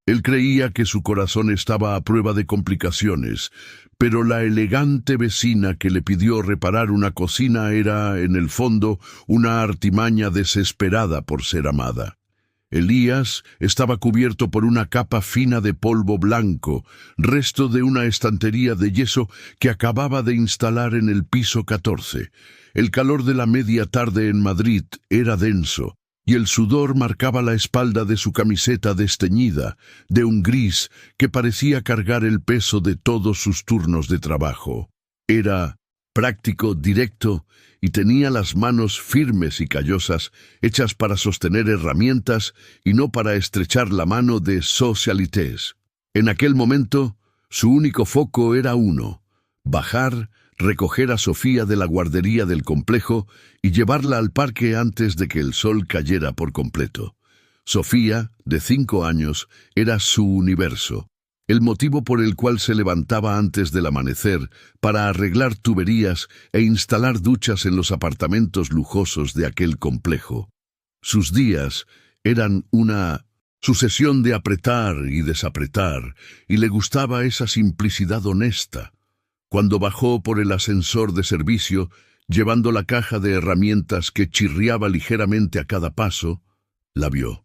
Él creía que su corazón estaba a prueba de complicaciones, pero la elegante vecina que le pidió reparar una cocina era, en el fondo, una artimaña desesperada por ser amada. Elías estaba cubierto por una capa fina de polvo blanco, resto de una estantería de yeso que acababa de instalar en el piso 14. El calor de la media tarde en Madrid era denso, y el sudor marcaba la espalda de su camiseta desteñida, de un gris que parecía cargar el peso de todos sus turnos de trabajo. Era práctico, directo, y tenía las manos firmes y callosas, hechas para sostener herramientas y no para estrechar la mano de socialités. En aquel momento, su único foco era uno: bajar, recoger a Sofía de la guardería del complejo y llevarla al parque antes de que el sol cayera por completo. Sofía, de 5 años, era su universo, el motivo por el cual se levantaba antes del amanecer para arreglar tuberías e instalar duchas en los apartamentos lujosos de aquel complejo. Sus días eran una sucesión de apretar y desapretar, y le gustaba esa simplicidad honesta. Cuando bajó por el ascensor de servicio, llevando la caja de herramientas que chirriaba ligeramente a cada paso, la vio.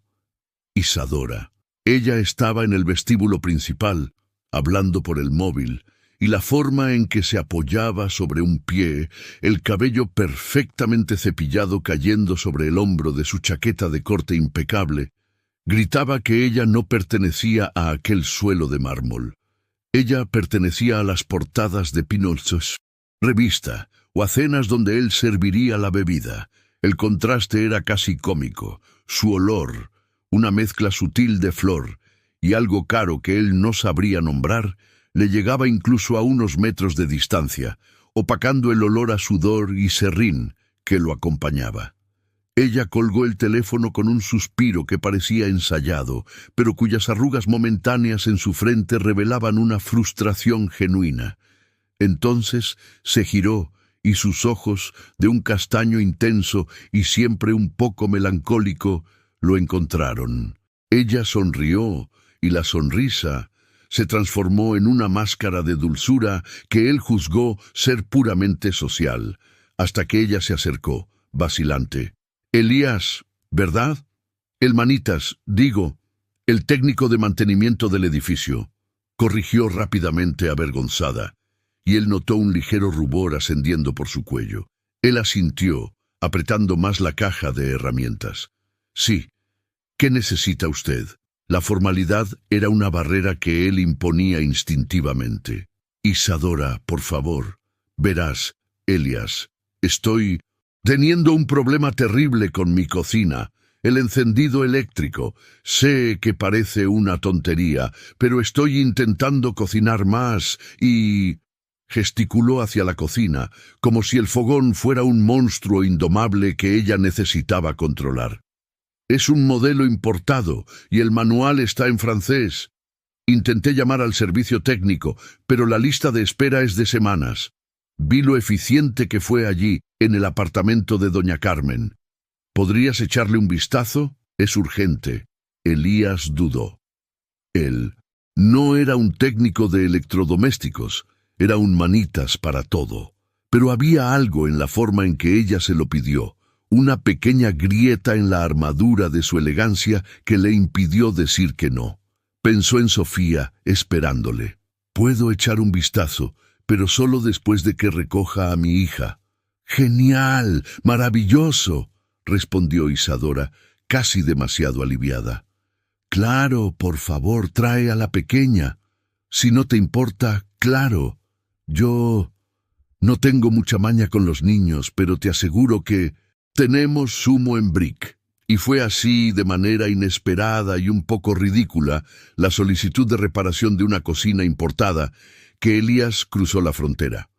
Isadora. Ella estaba en el vestíbulo principal, hablando por el móvil, y la forma en que se apoyaba sobre un pie, el cabello perfectamente cepillado cayendo sobre el hombro de su chaqueta de corte impecable, gritaba que ella no pertenecía a aquel suelo de mármol. Ella pertenecía a las portadas de Pinochet, revista, o a cenas donde él serviría la bebida. El contraste era casi cómico. Su olor, una mezcla sutil de flor y algo caro que él no sabría nombrar, le llegaba incluso a unos metros de distancia, opacando el olor a sudor y serrín que lo acompañaba. Ella colgó el teléfono con un suspiro que parecía ensayado, pero cuyas arrugas momentáneas en su frente revelaban una frustración genuina. Entonces se giró y sus ojos, de un castaño intenso y siempre un poco melancólico, lo encontraron. Ella sonrió, y la sonrisa se transformó en una máscara de dulzura que él juzgó ser puramente social, hasta que ella se acercó, vacilante. Elías, ¿verdad? El manitas, digo, el técnico de mantenimiento del edificio, corrigió rápidamente avergonzada, y él notó un ligero rubor ascendiendo por su cuello. Él asintió, apretando más la caja de herramientas. Sí. ¿Qué necesita usted? La formalidad era una barrera que él imponía instintivamente. Isadora, por favor. Verás, Elías, estoy teniendo un problema terrible con mi cocina. El encendido eléctrico. Sé que parece una tontería, pero estoy intentando cocinar más y... Gesticuló hacia la cocina, como si el fogón fuera un monstruo indomable que ella necesitaba controlar. Es un modelo importado y el manual está en francés. Intenté llamar al servicio técnico, pero la lista de espera es de semanas. Vi lo eficiente que fue allí, en el apartamento de doña Carmen. ¿Podrías echarle un vistazo? Es urgente. Elías dudó. Él no era un técnico de electrodomésticos, era un manitas para todo. Pero había algo en la forma en que ella se lo pidió, una pequeña grieta en la armadura de su elegancia que le impidió decir que no. Pensó en Sofía, esperándole. Puedo echar un vistazo, pero solo después de que recoja a mi hija. ¡Genial! ¡Maravilloso!, respondió Isadora, casi demasiado aliviada. Claro, por favor, trae a la pequeña. Si no te importa, claro. Yo no tengo mucha maña con los niños, pero te aseguro que tenemos sumo en Brick. Y fue así, de manera inesperada y un poco ridícula, la solicitud de reparación de una cocina importada, que Elías cruzó la frontera.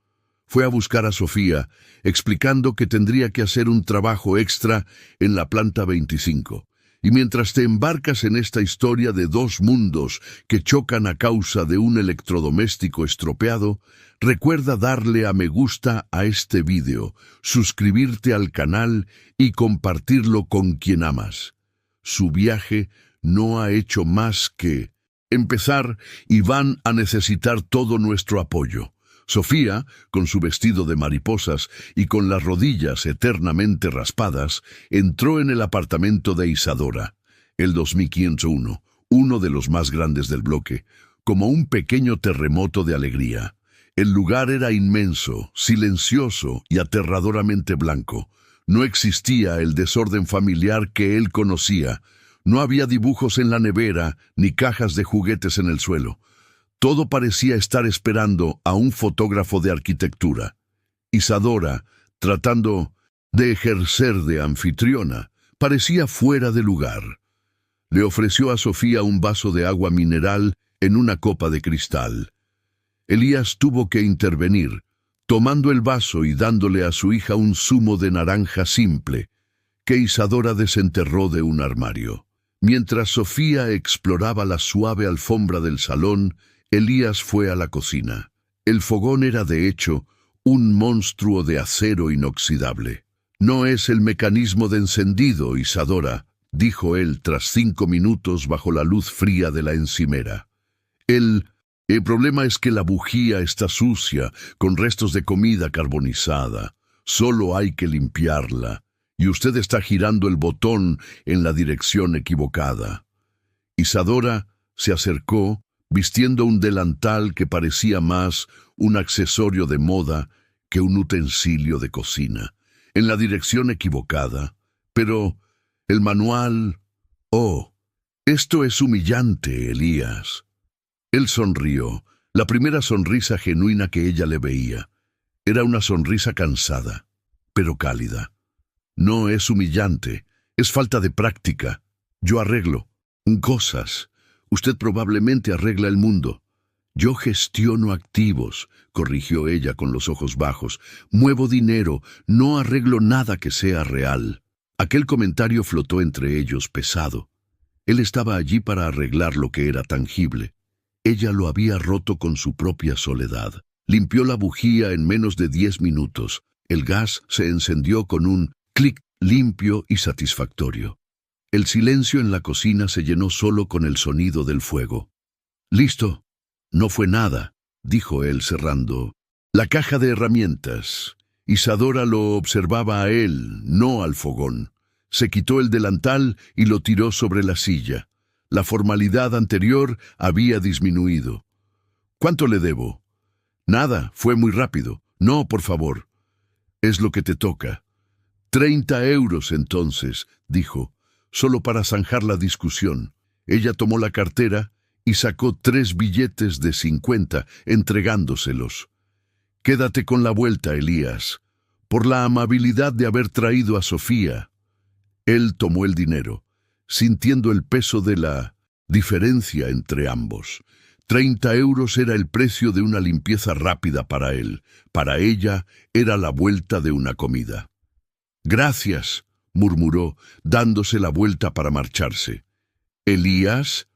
Fue a buscar a Sofía, explicando que tendría que hacer un trabajo extra en la planta 25. Y mientras te embarcas en esta historia de dos mundos que chocan a causa de un electrodoméstico estropeado, recuerda darle a me gusta a este vídeo, suscribirte al canal y compartirlo con quien amas. Su viaje no ha hecho más que empezar y van a necesitar todo nuestro apoyo. Sofía, con su vestido de mariposas y con las rodillas eternamente raspadas, entró en el apartamento de Isadora, el 2501, uno de los más grandes del bloque, como un pequeño terremoto de alegría. El lugar era inmenso, silencioso y aterradoramente blanco. No existía el desorden familiar que él conocía. No había dibujos en la nevera ni cajas de juguetes en el suelo. Todo parecía estar esperando a un fotógrafo de arquitectura. Isadora, tratando de ejercer de anfitriona, parecía fuera de lugar. Le ofreció a Sofía un vaso de agua mineral en una copa de cristal. Elías tuvo que intervenir, tomando el vaso y dándole a su hija un zumo de naranja simple, que Isadora desenterró de un armario. Mientras Sofía exploraba la suave alfombra del salón, Elías fue a la cocina. El fogón era, de hecho, un monstruo de acero inoxidable. «No es el mecanismo de encendido, Isadora», dijo él tras 5 minutos bajo la luz fría de la encimera. El problema es que la bujía está sucia, con restos de comida carbonizada. Solo hay que limpiarla, y usted está girando el botón en la dirección equivocada». Isadora se acercó, vistiendo un delantal que parecía más un accesorio de moda que un utensilio de cocina. En la dirección equivocada. Pero el manual... «Oh, esto es humillante, Elías». Él sonrió, la primera sonrisa genuina que ella le veía. Era una sonrisa cansada, pero cálida. «No es humillante, es falta de práctica. Yo arreglo cosas. Usted probablemente arregla el mundo». «Yo gestiono activos», corrigió ella con los ojos bajos. «Muevo dinero, no arreglo nada que sea real». Aquel comentario flotó entre ellos pesado. Él estaba allí para arreglar lo que era tangible. Ella lo había roto con su propia soledad. Limpió la bujía en menos de 10 minutos. El gas se encendió con un clic limpio y satisfactorio. El silencio en la cocina se llenó solo con el sonido del fuego. «Listo». «No fue nada», dijo él cerrando la caja de herramientas. Isadora lo observaba a él, no al fogón. Se quitó el delantal y lo tiró sobre la silla. La formalidad anterior había disminuido. «¿Cuánto le debo?» «Nada, fue muy rápido». «No, por favor». «Es lo que te toca». 30 euros entonces», dijo, solo para zanjar la discusión. Ella tomó la cartera y sacó 3 billetes de 50, entregándoselos. «Quédate con la vuelta, Elías, por la amabilidad de haber traído a Sofía». Él tomó el dinero, sintiendo el peso de la diferencia entre ambos. 30 euros era el precio de una limpieza rápida para él. Para ella era la vuelta de una comida. «Gracias», murmuró, dándose la vuelta para marcharse. Elías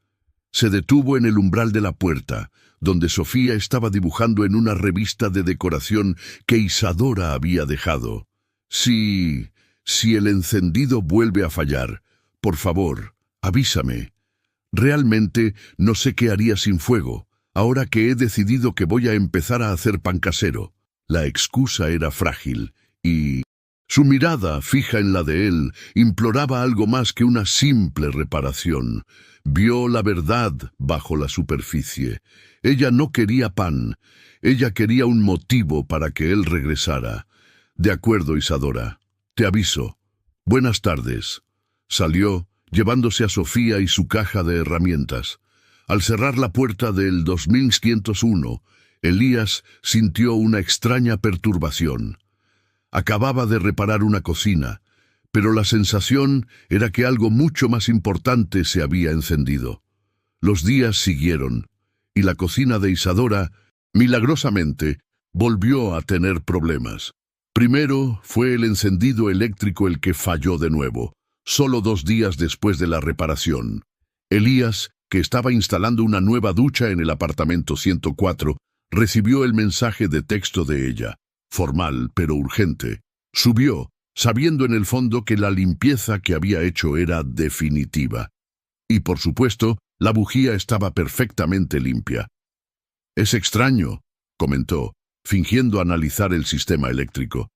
se detuvo en el umbral de la puerta, donde Sofía estaba dibujando en una revista de decoración que Isadora había dejado. Si el encendido vuelve a fallar, por favor, avísame. Realmente no sé qué haría sin fuego, ahora que he decidido que voy a empezar a hacer pan casero». La excusa era frágil y su mirada, fija en la de él, imploraba algo más que una simple reparación. Vio la verdad bajo la superficie. Ella no quería pan. Ella quería un motivo para que él regresara. «De acuerdo, Isadora. Te aviso. Buenas tardes». Salió, llevándose a Sofía y su caja de herramientas. Al cerrar la puerta del 2501, Elías sintió una extraña perturbación. Acababa de reparar una cocina, pero la sensación era que algo mucho más importante se había encendido. Los días siguieron, y la cocina de Isadora, milagrosamente, volvió a tener problemas. Primero fue el encendido eléctrico el que falló de nuevo, solo 2 días después de la reparación. Elías, que estaba instalando una nueva ducha en el apartamento 104, recibió el mensaje de texto de ella. Formal, pero urgente. Subió, sabiendo en el fondo que la limpieza que había hecho era definitiva. Y por supuesto, la bujía estaba perfectamente limpia. «Es extraño», comentó, fingiendo analizar el sistema eléctrico.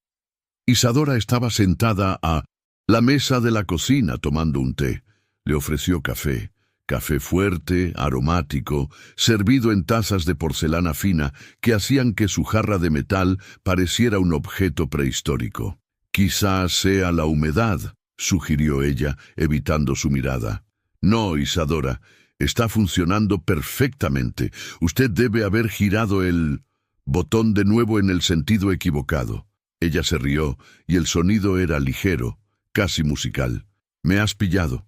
Isadora estaba sentada a la mesa de la cocina tomando un té. Le ofreció café. Café fuerte, aromático, servido en tazas de porcelana fina que hacían que su jarra de metal pareciera un objeto prehistórico. «Quizás sea la humedad», sugirió ella, evitando su mirada. «No, Isadora, está funcionando perfectamente. Usted debe haber girado el botón de nuevo en el sentido equivocado». Ella se rió, y el sonido era ligero, casi musical. «Me has pillado».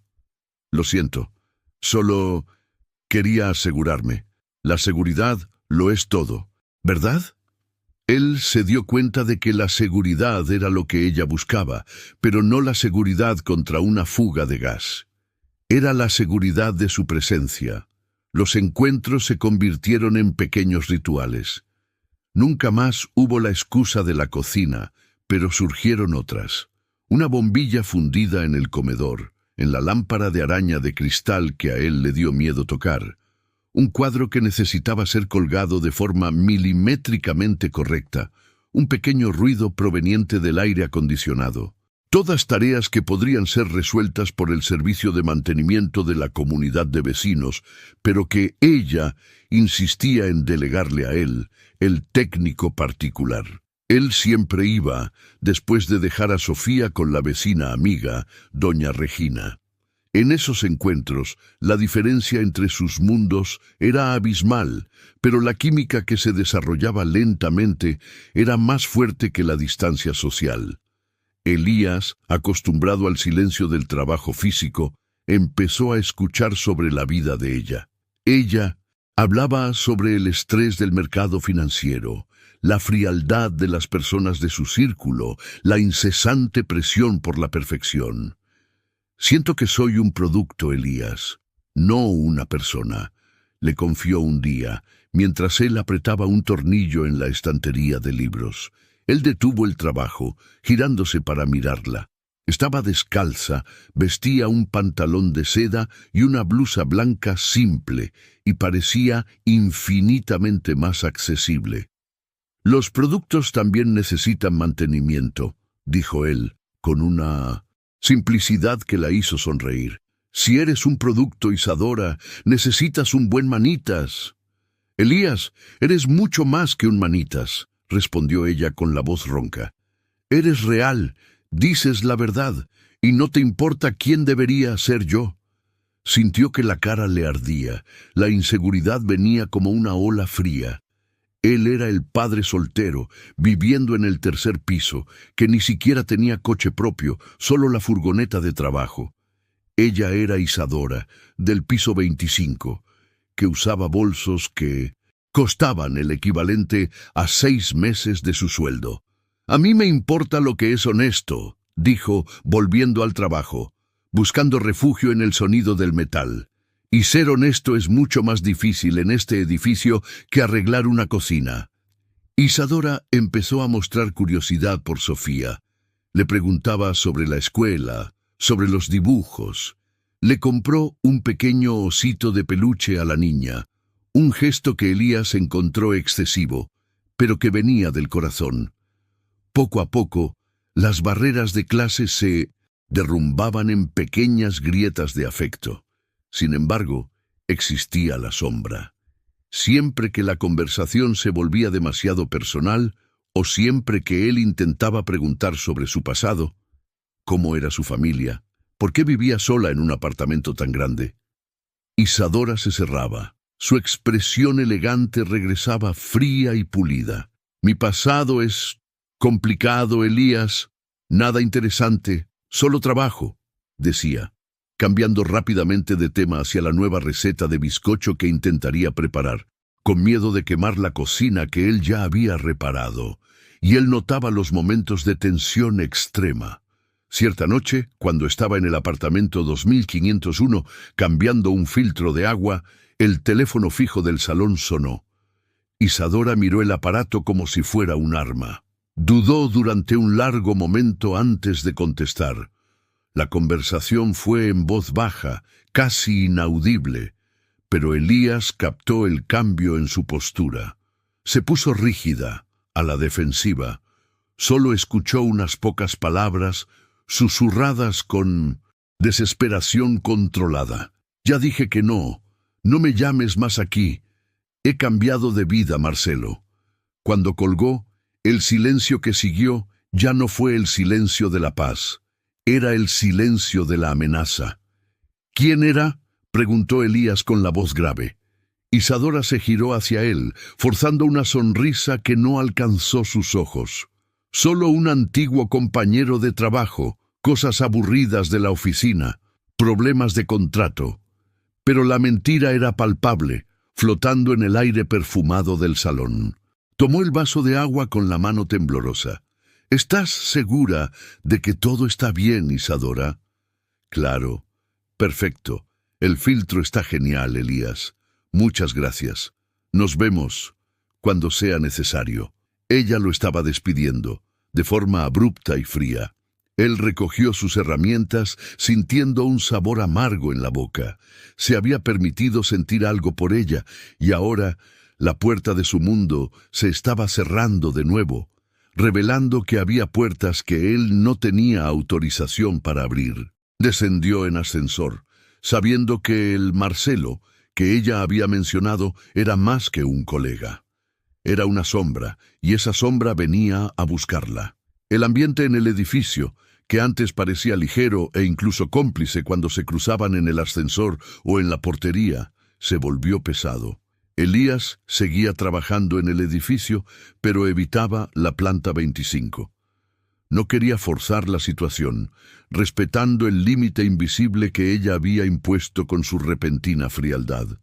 «Lo siento. Solo quería asegurarme. La seguridad lo es todo, ¿verdad?» Él se dio cuenta de que la seguridad era lo que ella buscaba, pero no la seguridad contra una fuga de gas. Era la seguridad de su presencia. Los encuentros se convirtieron en pequeños rituales. Nunca más hubo la excusa de la cocina, pero surgieron otras. Una bombilla fundida en el comedor, en la lámpara de araña de cristal que a él le dio miedo tocar. Un cuadro que necesitaba ser colgado de forma milimétricamente correcta. Un pequeño ruido proveniente del aire acondicionado. Todas tareas que podrían ser resueltas por el servicio de mantenimiento de la comunidad de vecinos, pero que ella insistía en delegarle a él, el técnico particular. Él siempre iba, después de dejar a Sofía con la vecina amiga, doña Regina. En esos encuentros, la diferencia entre sus mundos era abismal, pero la química que se desarrollaba lentamente era más fuerte que la distancia social. Elías, acostumbrado al silencio del trabajo físico, empezó a escuchar sobre la vida de ella. Ella hablaba sobre el estrés del mercado financiero, la frialdad de las personas de su círculo, la incesante presión por la perfección. «Siento que soy un producto, Elías, no una persona», le confió un día, mientras él apretaba un tornillo en la estantería de libros. Él detuvo el trabajo, girándose para mirarla. Estaba descalza, vestía un pantalón de seda y una blusa blanca simple, y parecía infinitamente más accesible. «Los productos también necesitan mantenimiento», dijo él, con una simplicidad que la hizo sonreír. «Si eres un producto, Isadora, necesitas un buen manitas». «Elías, eres mucho más que un manitas», respondió ella con la voz ronca. «Eres real, dices la verdad, y no te importa quién debería ser yo». Sintió que la cara le ardía, la inseguridad venía como una ola fría. Él era el padre soltero, viviendo en el tercer piso, que ni siquiera tenía coche propio, solo la furgoneta de trabajo. Ella era Isadora, del piso 25, que usaba bolsos que costaban el equivalente a 6 meses de su sueldo. «A mí me importa lo que es honesto», dijo, volviendo al trabajo, buscando refugio en el sonido del metal. «Y ser honesto es mucho más difícil en este edificio que arreglar una cocina». Isadora empezó a mostrar curiosidad por Sofía. Le preguntaba sobre la escuela, sobre los dibujos. Le compró un pequeño osito de peluche a la niña, un gesto que Elías encontró excesivo, pero que venía del corazón. Poco a poco, las barreras de clase se derrumbaban en pequeñas grietas de afecto. Sin embargo, existía la sombra. Siempre que la conversación se volvía demasiado personal, o siempre que él intentaba preguntar sobre su pasado, cómo era su familia, por qué vivía sola en un apartamento tan grande, Isadora se cerraba. Su expresión elegante regresaba fría y pulida. «Mi pasado es complicado, Elías. Nada interesante, solo trabajo», decía, cambiando rápidamente de tema hacia la nueva receta de bizcocho que intentaría preparar, con miedo de quemar la cocina que él ya había reparado, y él notaba los momentos de tensión extrema. Cierta noche, cuando estaba en el apartamento 2501 cambiando un filtro de agua, el teléfono fijo del salón sonó. Isadora miró el aparato como si fuera un arma. Dudó durante un largo momento antes de contestar. La conversación fue en voz baja, casi inaudible, pero Elías captó el cambio en su postura. Se puso rígida, a la defensiva. Solo escuchó unas pocas palabras, susurradas con desesperación controlada. «Ya dije que no. No me llames más aquí. He cambiado de vida, Marcelo». Cuando colgó, el silencio que siguió ya no fue el silencio de la paz. Era el silencio de la amenaza. «¿Quién era?», preguntó Elías con la voz grave. Isadora se giró hacia él, forzando una sonrisa que no alcanzó sus ojos. «Solo un antiguo compañero de trabajo, cosas aburridas de la oficina, problemas de contrato». Pero la mentira era palpable, flotando en el aire perfumado del salón. Tomó el vaso de agua con la mano temblorosa. «¿Estás segura de que todo está bien, Isadora?» «Claro. Perfecto. El filtro está genial, Elías. Muchas gracias. Nos vemos cuando sea necesario». Ella lo estaba despidiendo, de forma abrupta y fría. Él recogió sus herramientas, sintiendo un sabor amargo en la boca. Se había permitido sentir algo por ella, y ahora la puerta de su mundo se estaba cerrando de nuevo, revelando que había puertas que él no tenía autorización para abrir. Descendió en ascensor, sabiendo que el Marcelo, que ella había mencionado, era más que un colega. Era una sombra, y esa sombra venía a buscarla. El ambiente en el edificio, que antes parecía ligero e incluso cómplice cuando se cruzaban en el ascensor o en la portería, se volvió pesado. Elías seguía trabajando en el edificio, pero evitaba la planta 25. No quería forzar la situación, respetando el límite invisible que ella había impuesto con su repentina frialdad.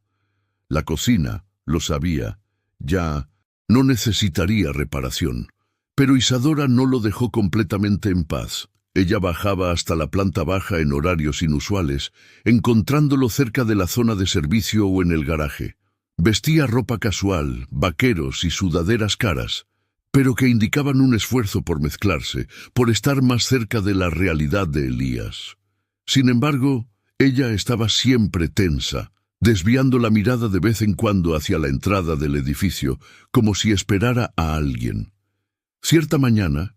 La cocina, lo sabía, ya no necesitaría reparación. Pero Isadora no lo dejó completamente en paz. Ella bajaba hasta la planta baja en horarios inusuales, encontrándolo cerca de la zona de servicio o en el garaje. Vestía ropa casual, vaqueros y sudaderas caras, pero que indicaban un esfuerzo por mezclarse, por estar más cerca de la realidad de Elías. Sin embargo, ella estaba siempre tensa, desviando la mirada de vez en cuando hacia la entrada del edificio, como si esperara a alguien. Cierta mañana,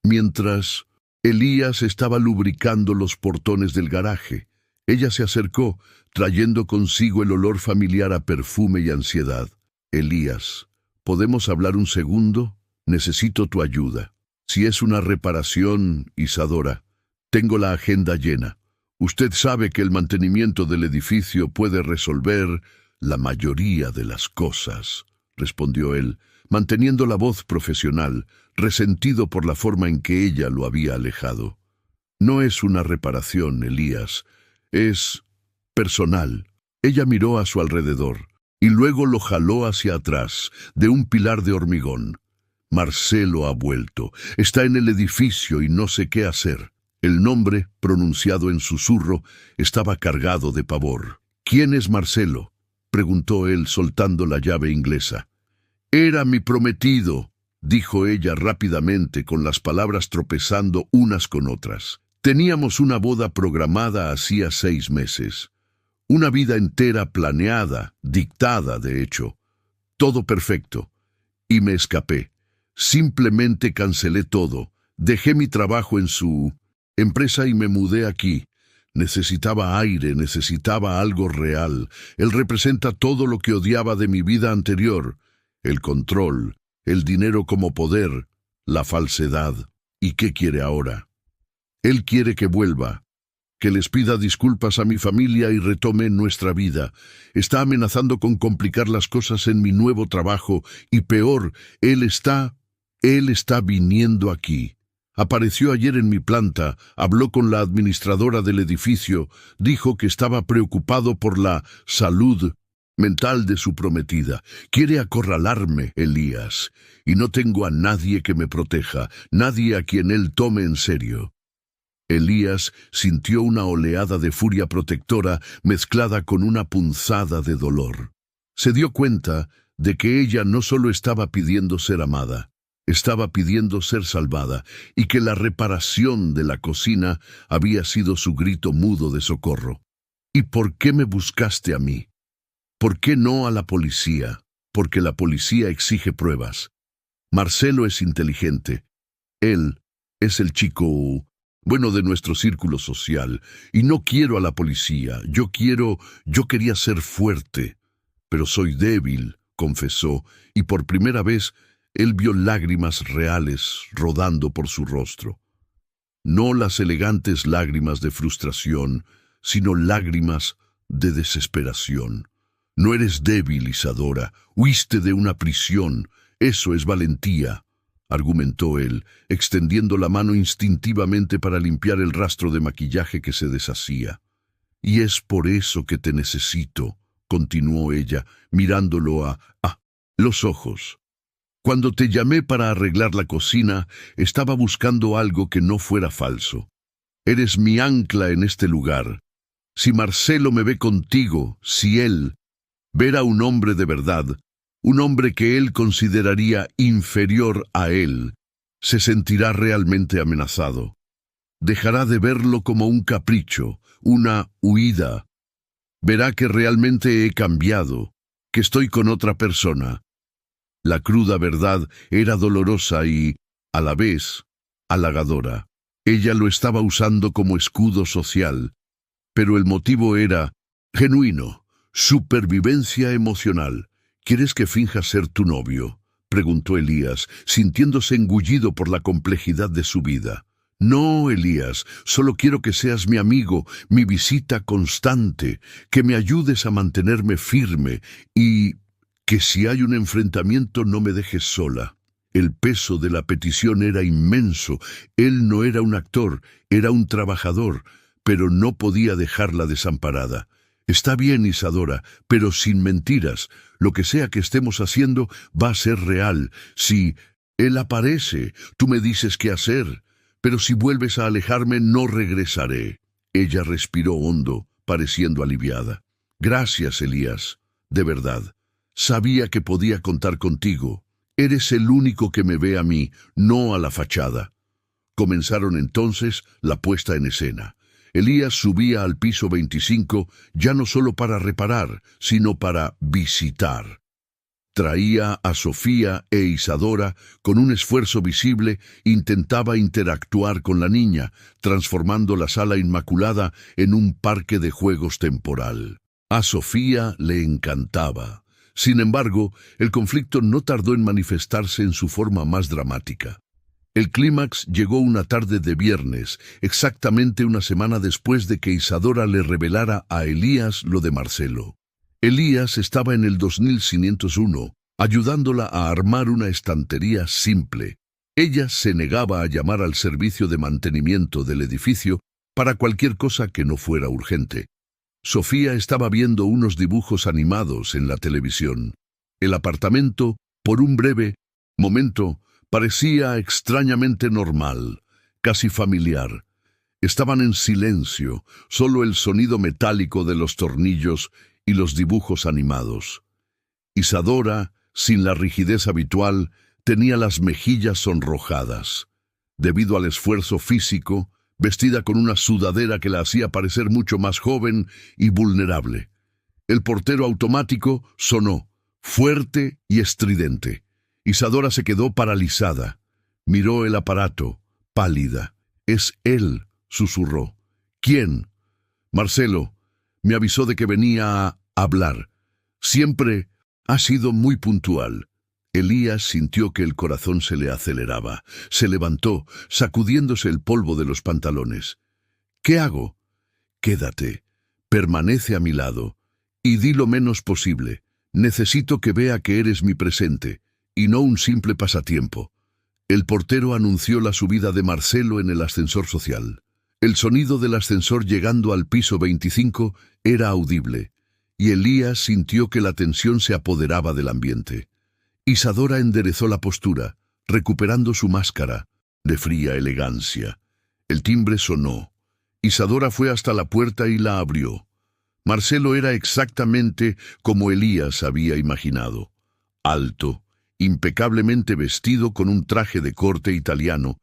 mientras Elías estaba lubricando los portones del garaje, ella se acercó, trayendo consigo el olor familiar a perfume y ansiedad. «Elías, ¿podemos hablar un segundo? Necesito tu ayuda. Si es una reparación, Isadora, tengo la agenda llena. Usted sabe que el mantenimiento del edificio puede resolver la mayoría de las cosas», respondió él, manteniendo la voz profesional, resentido por la forma en que ella lo había alejado. «No es una reparación, Elías. Es personal». Ella miró a su alrededor, y luego lo jaló hacia atrás, de un pilar de hormigón. «Marcelo ha vuelto. Está en el edificio y no sé qué hacer». El nombre, pronunciado en susurro, estaba cargado de pavor. «¿Quién es Marcelo?», preguntó él, soltando la llave inglesa. «Era mi prometido», dijo ella rápidamente, con las palabras tropezando unas con otras. «Teníamos una boda programada hacía 6 meses. Una vida entera planeada, dictada, de hecho. Todo perfecto. Y me escapé. Simplemente cancelé todo. Dejé mi trabajo en su empresa y me mudé aquí. Necesitaba aire, necesitaba algo real. Él representa todo lo que odiaba de mi vida anterior. El control, el dinero como poder, la falsedad. ¿Y qué quiere ahora? Él quiere que vuelva, que les pida disculpas a mi familia y retome nuestra vida. Está amenazando con complicar las cosas en mi nuevo trabajo y peor, él está viniendo aquí. Apareció ayer en mi planta, habló con la administradora del edificio, dijo que estaba preocupado por la salud mental de su prometida. Quiere acorralarme, Elías, y no tengo a nadie que me proteja, nadie a quien él tome en serio». Elías sintió una oleada de furia protectora mezclada con una punzada de dolor. Se dio cuenta de que ella no solo estaba pidiendo ser amada, Estaba pidiendo ser salvada y que la reparación de la cocina había sido su grito mudo de socorro. ¿Y por qué me buscaste a mí? ¿Por qué no a la policía? Porque la policía exige pruebas. Marcelo es inteligente. Él es el chico bueno de nuestro círculo social, y no quiero a la policía. Yo quería ser fuerte, pero soy débil, confesó, y por primera vez él vio lágrimas reales rodando por su rostro. No las elegantes lágrimas de frustración, sino lágrimas de desesperación. No eres débil, Isadora. Huiste de una prisión. Eso es valentía, argumentó él, extendiendo la mano instintivamente para limpiar el rastro de maquillaje que se deshacía. Y es por eso que te necesito, continuó ella, mirándolo a los ojos. Cuando te llamé para arreglar la cocina, estaba buscando algo que no fuera falso. Eres mi ancla en este lugar. Si Marcelo me ve contigo, si él ver a un hombre de verdad, un hombre que él consideraría inferior a él, se sentirá realmente amenazado. Dejará de verlo como un capricho, una huida. Verá que realmente he cambiado, que estoy con otra persona. La cruda verdad era dolorosa y, a la vez, halagadora. Ella lo estaba usando como escudo social, pero el motivo era genuino, supervivencia emocional. ¿Quieres que finja ser tu novio?, preguntó Elías, sintiéndose engullido por la complejidad de su vida. No, Elías, solo quiero que seas mi amigo, mi visita constante, que me ayudes a mantenerme firme y que si hay un enfrentamiento no me dejes sola. El peso de la petición era inmenso. Él no era un actor, era un trabajador, pero no podía dejarla desamparada. Está bien, Isadora, pero sin mentiras. Lo que sea que estemos haciendo va a ser real. Si él aparece, tú me dices qué hacer. Pero si vuelves a alejarme, no regresaré. Ella respiró hondo, pareciendo aliviada. Gracias, Elías. De verdad. Sabía que podía contar contigo. Eres el único que me ve a mí, no a la fachada. Comenzaron entonces la puesta en escena. Elías subía al piso 25, ya no solo para reparar, sino para visitar. Traía a Sofía e Isadora, con un esfuerzo visible, intentaba interactuar con la niña, transformando la sala inmaculada en un parque de juegos temporal. A Sofía le encantaba. Sin embargo, el conflicto no tardó en manifestarse en su forma más dramática. El clímax llegó una tarde de viernes, exactamente una semana después de que Isadora le revelara a Elías lo de Marcelo. Elías estaba en el 2501, ayudándola a armar una estantería simple. Ella se negaba a llamar al servicio de mantenimiento del edificio para cualquier cosa que no fuera urgente. Sofía estaba viendo unos dibujos animados en la televisión. El apartamento, por un breve momento, parecía extrañamente normal, casi familiar. Estaban en silencio, solo el sonido metálico de los tornillos y los dibujos animados. Isadora, sin la rigidez habitual, tenía las mejillas sonrojadas. Debido al esfuerzo físico, vestida con una sudadera que la hacía parecer mucho más joven y vulnerable. El portero automático sonó, fuerte y estridente. Isadora se quedó paralizada. Miró el aparato, pálida. «Es él», susurró. «¿Quién?» «Marcelo. Me avisó de que venía a hablar. Siempre ha sido muy puntual». Elías sintió que el corazón se le aceleraba. Se levantó, sacudiéndose el polvo de los pantalones. «¿Qué hago?» «Quédate. Permanece a mi lado. Y di lo menos posible. Necesito que vea que eres mi presente, y no un simple pasatiempo». El portero anunció la subida de Marcelo en el ascensor social. El sonido del ascensor llegando al piso 25 era audible, y Elías sintió que la tensión se apoderaba del ambiente. Isadora enderezó la postura, recuperando su máscara de fría elegancia. El timbre sonó. Isadora fue hasta la puerta y la abrió. Marcelo era exactamente como Elías había imaginado. Alto, impecablemente vestido con un traje de corte italiano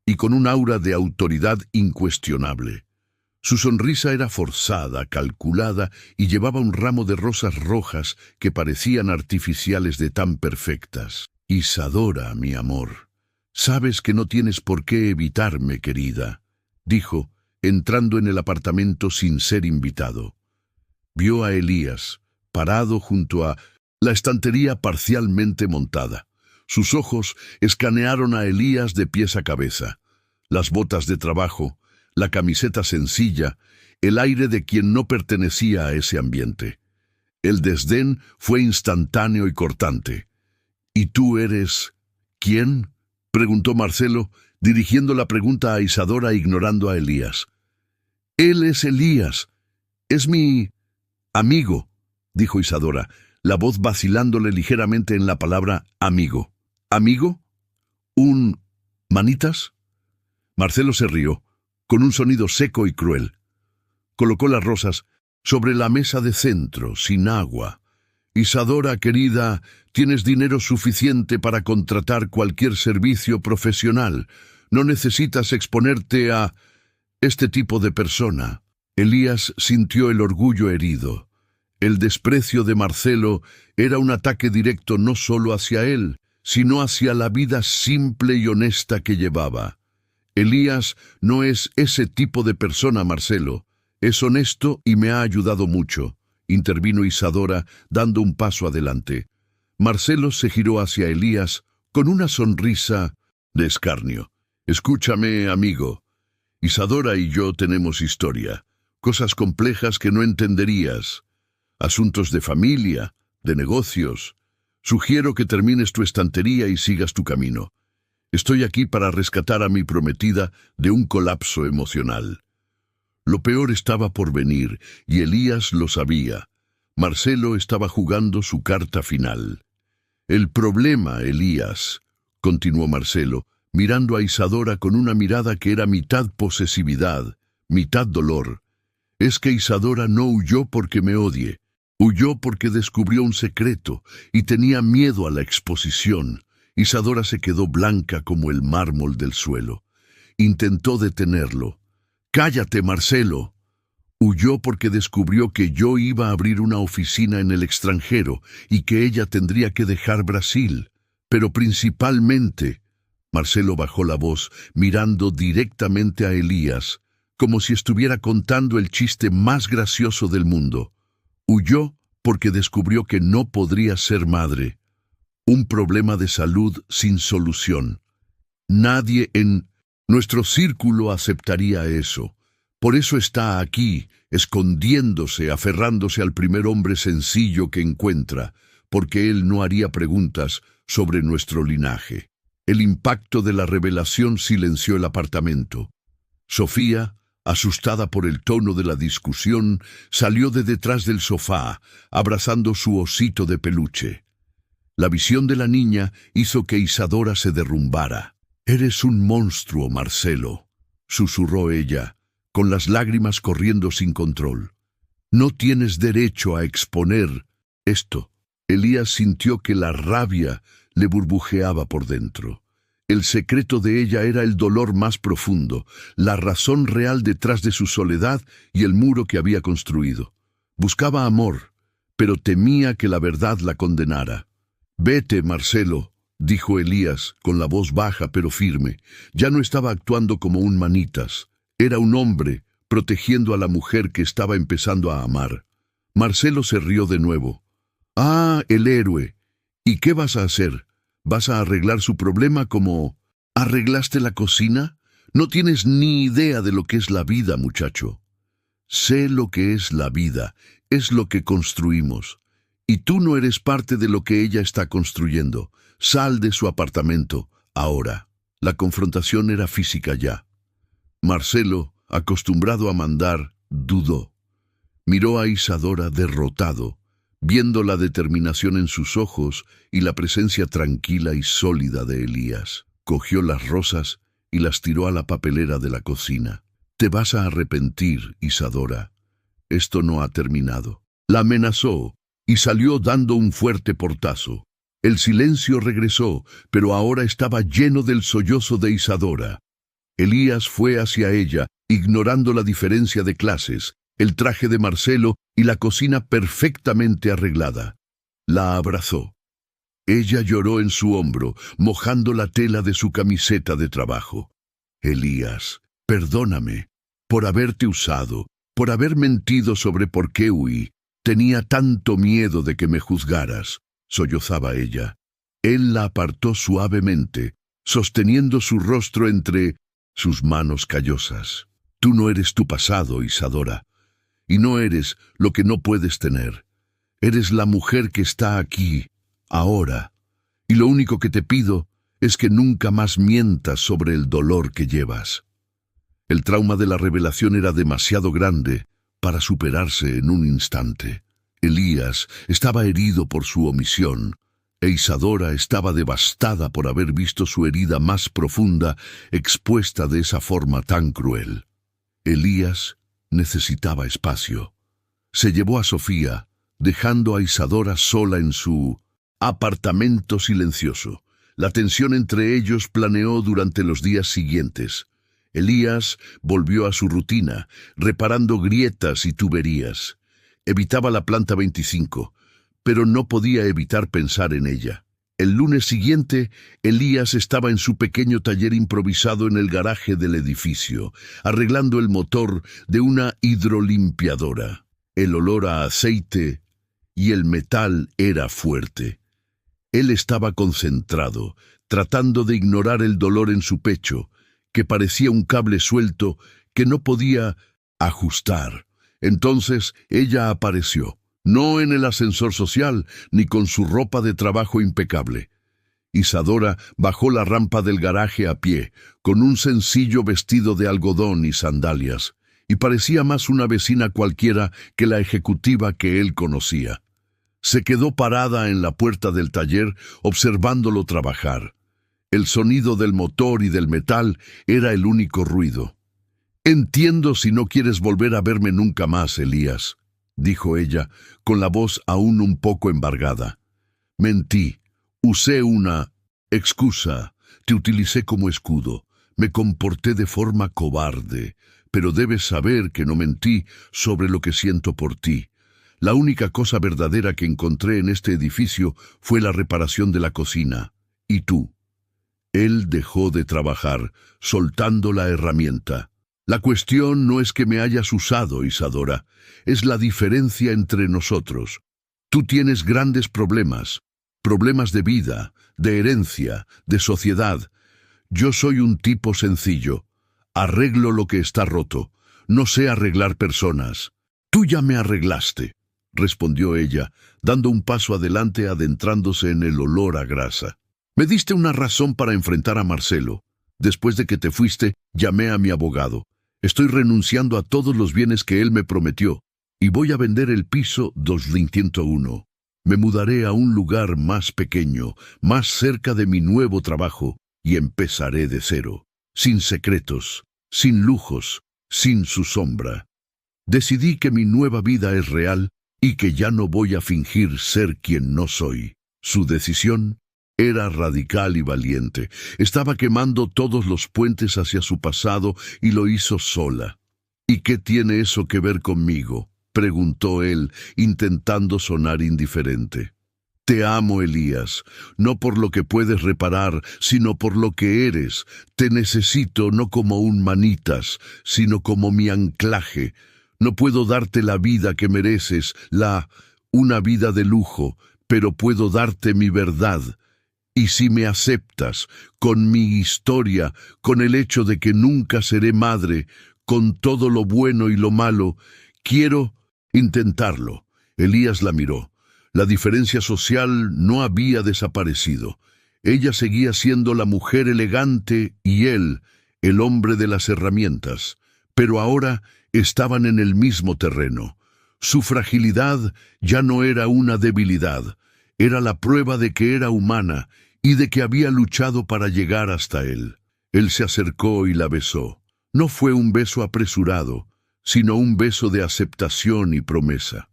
y con un aura de autoridad incuestionable. Su sonrisa era forzada, calculada, y llevaba un ramo de rosas rojas que parecían artificiales de tan perfectas. Isadora, mi amor, sabes que no tienes por qué evitarme, querida, dijo, entrando en el apartamento sin ser invitado. Vio a Elías, parado junto a la estantería parcialmente montada. Sus ojos escanearon a Elías de pies a cabeza. Las botas de trabajo, la camiseta sencilla, el aire de quien no pertenecía a ese ambiente. El desdén fue instantáneo y cortante. ¿Y tú eres quién?, preguntó Marcelo, dirigiendo la pregunta a Isadora e ignorando a Elías. Él es Elías. Es mi amigo, dijo Isadora, la voz vacilándole ligeramente en la palabra amigo. ¿Amigo? ¿Un manitas? Marcelo se rió, con un sonido seco y cruel. Colocó las rosas sobre la mesa de centro, sin agua. Isadora, querida, tienes dinero suficiente para contratar cualquier servicio profesional. No necesitas exponerte a este tipo de persona. Elías sintió el orgullo herido. El desprecio de Marcelo era un ataque directo no solo hacia él, sino hacia la vida simple y honesta que llevaba. Elías no es ese tipo de persona, Marcelo. Es honesto y me ha ayudado mucho, intervino Isadora, dando un paso adelante. Marcelo se giró hacia Elías con una sonrisa de escarnio. Escúchame, amigo. Isadora y yo tenemos historia, cosas complejas que no entenderías, asuntos de familia, de negocios. Sugiero que termines tu estantería y sigas tu camino. Estoy aquí para rescatar a mi prometida de un colapso emocional. Lo peor estaba por venir, y Elías lo sabía. Marcelo estaba jugando su carta final. El problema, Elías, continuó Marcelo, mirando a Isadora con una mirada que era mitad posesividad, mitad dolor, es que Isadora no huyó porque me odie. Huyó porque descubrió un secreto y tenía miedo a la exposición. Isadora se quedó blanca como el mármol del suelo. Intentó detenerlo. «¡Cállate, Marcelo!». Huyó porque descubrió que yo iba a abrir una oficina en el extranjero y que ella tendría que dejar Brasil. Pero principalmente, Marcelo bajó la voz, mirando directamente a Elías, como si estuviera contando el chiste más gracioso del mundo. Huyó porque descubrió que no podría ser madre. Un problema de salud sin solución. Nadie en nuestro círculo aceptaría eso. Por eso está aquí, escondiéndose, aferrándose al primer hombre sencillo que encuentra, porque él no haría preguntas sobre nuestro linaje. El impacto de la revelación silenció el apartamento. Sofía, asustada por el tono de la discusión, salió de detrás del sofá, abrazando su osito de peluche. La visión de la niña hizo que Isadora se derrumbara. «Eres un monstruo, Marcelo», susurró ella, con las lágrimas corriendo sin control. «No tienes derecho a exponer esto». Elías sintió que la rabia le burbujeaba por dentro. El secreto de ella era el dolor más profundo, la razón real detrás de su soledad y el muro que había construido. Buscaba amor, pero temía que la verdad la condenara. «Vete, Marcelo», dijo Elías, con la voz baja pero firme. Ya no estaba actuando como un manitas. Era un hombre, protegiendo a la mujer que estaba empezando a amar. Marcelo se rió de nuevo. «Ah, el héroe. ¿Y qué vas a hacer? ¿Vas a arreglar su problema como arreglaste la cocina? No tienes ni idea de lo que es la vida, muchacho». «Sé lo que es la vida. Es lo que construimos. Y tú no eres parte de lo que ella está construyendo. Sal de su apartamento, ahora». La confrontación era física ya. Marcelo, acostumbrado a mandar, dudó. Miró a Isadora derrotado, viendo la determinación en sus ojos y la presencia tranquila y sólida de Elías. Cogió las rosas y las tiró a la papelera de la cocina. «Te vas a arrepentir, Isadora. Esto no ha terminado». La amenazó y salió dando un fuerte portazo. El silencio regresó, pero ahora estaba lleno del sollozo de Isadora. Elías fue hacia ella, ignorando la diferencia de clases, el traje de Marcelo y la cocina perfectamente arreglada. La abrazó. Ella lloró en su hombro, mojando la tela de su camiseta de trabajo. Elías, perdóname por haberte usado, por haber mentido sobre por qué huí. Tenía tanto miedo de que me juzgaras, sollozaba ella. Él la apartó suavemente, sosteniendo su rostro entre sus manos callosas. Tú no eres tu pasado, Isadora, y no eres lo que no puedes tener. Eres la mujer que está aquí, ahora, y lo único que te pido es que nunca más mientas sobre el dolor que llevas. El trauma de la revelación era demasiado grande para superarse en un instante. Elías estaba herido por su omisión, e Isadora estaba devastada por haber visto su herida más profunda expuesta de esa forma tan cruel. Elías necesitaba espacio. Se llevó a Sofía, dejando a Isadora sola en su apartamento silencioso. La tensión entre ellos planeó durante los días siguientes. Elías volvió a su rutina, reparando grietas y tuberías. Evitaba la planta 25, pero no podía evitar pensar en ella. El lunes siguiente, Elías estaba en su pequeño taller improvisado en el garaje del edificio, arreglando el motor de una hidrolimpiadora. El olor a aceite y el metal era fuerte. Él estaba concentrado, tratando de ignorar el dolor en su pecho, que parecía un cable suelto que no podía ajustar. Entonces ella apareció, no en el ascensor social, ni con su ropa de trabajo impecable. Isadora bajó la rampa del garaje a pie, con un sencillo vestido de algodón y sandalias, y parecía más una vecina cualquiera que la ejecutiva que él conocía. Se quedó parada en la puerta del taller, observándolo trabajar. El sonido del motor y del metal era el único ruido. «Entiendo si no quieres volver a verme nunca más, Elías», dijo ella, con la voz aún un poco embargada. «Mentí, usé una excusa, te utilicé como escudo, me comporté de forma cobarde, pero debes saber que no mentí sobre lo que siento por ti. La única cosa verdadera que encontré en este edificio fue la reparación de la cocina. ¿Y tú?». Él dejó de trabajar, soltando la herramienta. «La cuestión no es que me hayas usado, Isadora, es la diferencia entre nosotros. Tú tienes grandes problemas, problemas de vida, de herencia, de sociedad. Yo soy un tipo sencillo. Arreglo lo que está roto. No sé arreglar personas. Tú ya me arreglaste», respondió ella, dando un paso adelante adentrándose en el olor a grasa. «Me diste una razón para enfrentar a Marcelo. Después de que te fuiste, llamé a mi abogado. Estoy renunciando a todos los bienes que él me prometió, y voy a vender el piso 201. Me mudaré a un lugar más pequeño, más cerca de mi nuevo trabajo, y empezaré de cero, sin secretos, sin lujos, sin su sombra. Decidí que mi nueva vida es real y que ya no voy a fingir ser quien no soy». Su decisión era radical y valiente. Estaba quemando todos los puentes hacia su pasado y lo hizo sola. «¿Y qué tiene eso que ver conmigo?», preguntó él, intentando sonar indiferente. «Te amo, Elías, no por lo que puedes reparar, sino por lo que eres. Te necesito no como un manitas, sino como mi anclaje. No puedo darte la vida que mereces, una vida de lujo, pero puedo darte mi verdad. Y si me aceptas, con mi historia, con el hecho de que nunca seré madre, con todo lo bueno y lo malo, quiero intentarlo». Elías la miró. La diferencia social no había desaparecido. Ella seguía siendo la mujer elegante y él, el hombre de las herramientas. Pero ahora estaban en el mismo terreno. Su fragilidad ya no era una debilidad. Era la prueba de que era humana y de que había luchado para llegar hasta él. Él se acercó y la besó. No fue un beso apresurado, sino un beso de aceptación y promesa.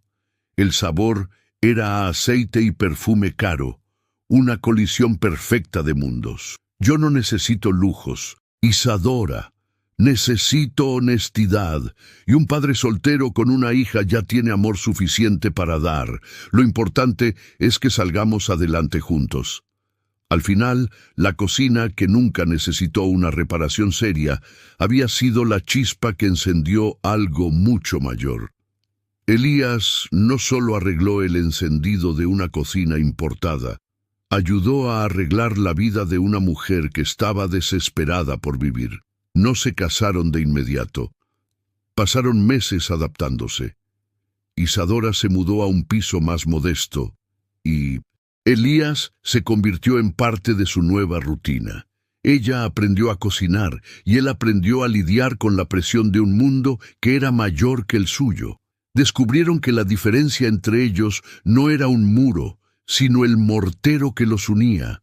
El sabor era a aceite y perfume caro, una colisión perfecta de mundos. Yo no necesito lujos, Isadora. Necesito honestidad, y un padre soltero con una hija ya tiene amor suficiente para dar. Lo importante es que salgamos adelante juntos. Al final, la cocina, que nunca necesitó una reparación seria, había sido la chispa que encendió algo mucho mayor. Elías no solo arregló el encendido de una cocina importada, ayudó a arreglar la vida de una mujer que estaba desesperada por vivir. No se casaron de inmediato. Pasaron meses adaptándose. Isadora se mudó a un piso más modesto y Elías se convirtió en parte de su nueva rutina. Ella aprendió a cocinar y él aprendió a lidiar con la presión de un mundo que era mayor que el suyo. Descubrieron que la diferencia entre ellos no era un muro, sino el mortero que los unía,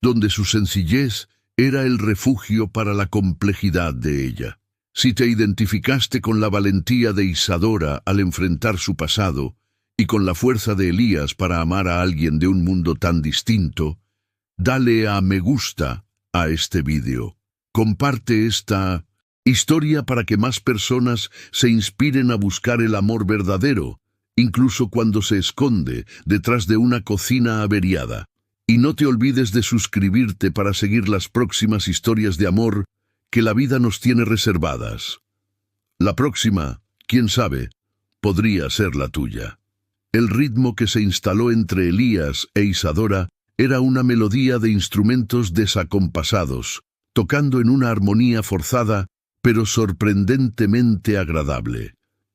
donde su sencillez era el refugio para la complejidad de ella. Si te identificaste con la valentía de Isadora al enfrentar su pasado y con la fuerza de Elías para amar a alguien de un mundo tan distinto, dale a me gusta a este vídeo. Comparte esta historia para que más personas se inspiren a buscar el amor verdadero, incluso cuando se esconde detrás de una cocina averiada. Y no te olvides de suscribirte para seguir las próximas historias de amor que la vida nos tiene reservadas. La próxima, quién sabe, podría ser la tuya. El ritmo que se instaló entre Elías e Isadora era una melodía de instrumentos desacompasados, tocando en una armonía forzada, pero sorprendentemente agradable.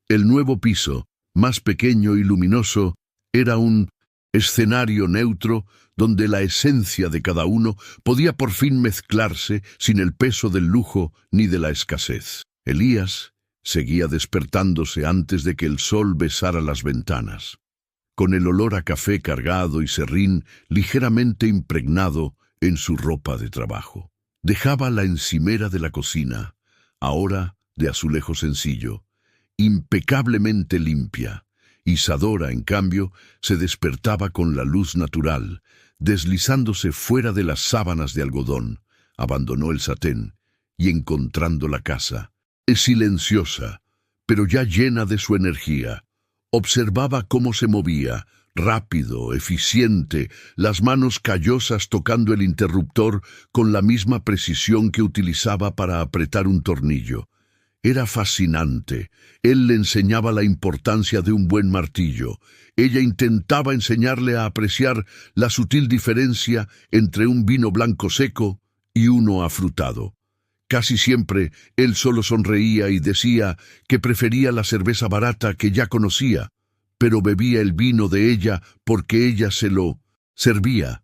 El nuevo piso, más pequeño y luminoso, era un escenario neutro donde la esencia de cada uno podía por fin mezclarse sin el peso del lujo ni de la escasez. Elías seguía despertándose antes de que el sol besara las ventanas, con el olor a café cargado y serrín ligeramente impregnado en su ropa de trabajo. Dejaba la encimera de la cocina, ahora de azulejo sencillo, impecablemente limpia. Isadora, en cambio, se despertaba con la luz natural, deslizándose fuera de las sábanas de algodón, abandonó el satén y encontrando la casa, silenciosa, pero ya llena de su energía. Observaba cómo se movía, rápido, eficiente, las manos callosas tocando el interruptor con la misma precisión que utilizaba para apretar un tornillo. Era fascinante. Él le enseñaba la importancia de un buen martillo. Ella intentaba enseñarle a apreciar la sutil diferencia entre un vino blanco seco y uno afrutado. Casi siempre él solo sonreía y decía que prefería la cerveza barata que ya conocía, pero bebía el vino de ella porque ella se lo servía.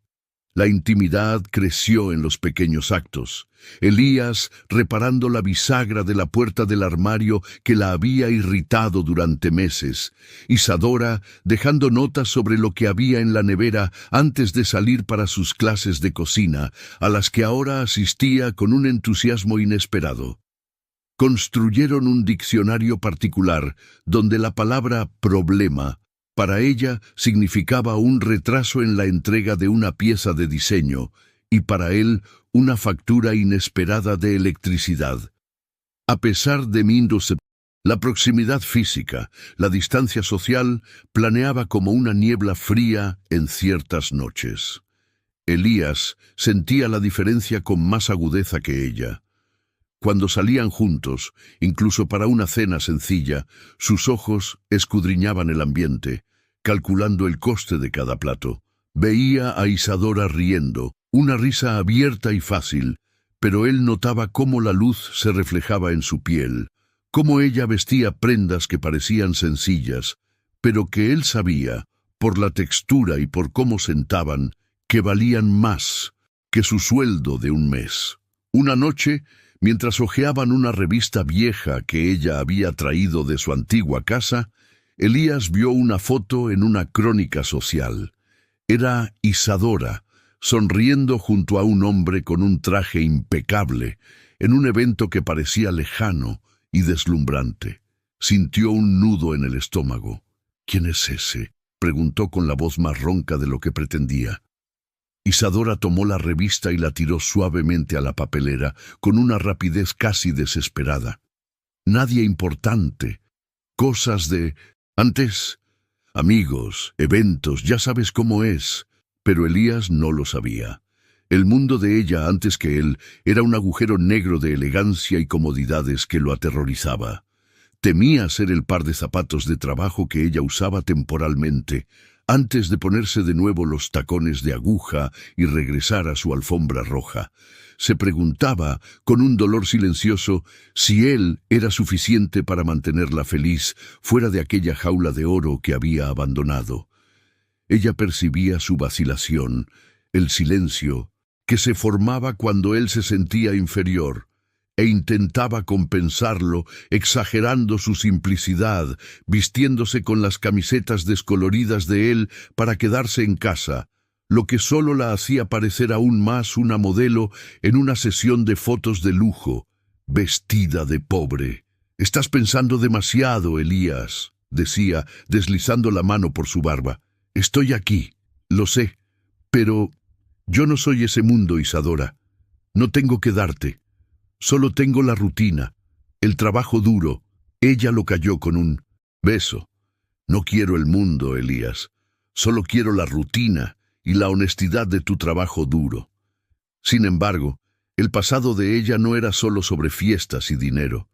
La intimidad creció en los pequeños actos. Elías reparando la bisagra de la puerta del armario que la había irritado durante meses. Isadora dejando notas sobre lo que había en la nevera antes de salir para sus clases de cocina, a las que ahora asistía con un entusiasmo inesperado. Construyeron un diccionario particular donde la palabra problema para ella significaba un retraso en la entrega de una pieza de diseño y para él una factura inesperada de electricidad. A pesar de la proximidad física, la distancia social planeaba como una niebla fría en ciertas noches. Elías sentía la diferencia con más agudeza que ella. Cuando salían juntos, incluso para una cena sencilla, sus ojos escudriñaban el ambiente, calculando el coste de cada plato. Veía a Isadora riendo, una risa abierta y fácil, pero él notaba cómo la luz se reflejaba en su piel, cómo ella vestía prendas que parecían sencillas, pero que él sabía, por la textura y por cómo sentaban, que valían más que su sueldo de un mes. Una noche, mientras hojeaban una revista vieja que ella había traído de su antigua casa, Elías vio una foto en una crónica social. Era Isadora, sonriendo junto a un hombre con un traje impecable, en un evento que parecía lejano y deslumbrante. Sintió un nudo en el estómago. «¿Quién es ese?», preguntó con la voz más ronca de lo que pretendía. Isadora tomó la revista y la tiró suavemente a la papelera, con una rapidez casi desesperada. Nadie importante. Cosas de antes. Amigos, eventos, ya sabes cómo es. Pero Elías no lo sabía. El mundo de ella antes que él era un agujero negro de elegancia y comodidades que lo aterrorizaba. Temía ser el par de zapatos de trabajo que ella usaba temporalmente, antes de ponerse de nuevo los tacones de aguja y regresar a su alfombra roja. Se preguntaba, con un dolor silencioso, si él era suficiente para mantenerla feliz fuera de aquella jaula de oro que había abandonado. Ella percibía su vacilación, el silencio, que se formaba cuando él se sentía inferior, e intentaba compensarlo, exagerando su simplicidad, vistiéndose con las camisetas descoloridas de él para quedarse en casa, lo que solo la hacía parecer aún más una modelo en una sesión de fotos de lujo, vestida de pobre. «Estás pensando demasiado, Elías», decía, deslizando la mano por su barba. «Estoy aquí, lo sé, pero yo no soy ese mundo, Isadora. No tengo que darte. Solo tengo la rutina, el trabajo duro». Ella lo calló con un beso. «No quiero el mundo, Elías. Solo quiero la rutina y la honestidad de tu trabajo duro». Sin embargo, el pasado de ella no era solo sobre fiestas y dinero.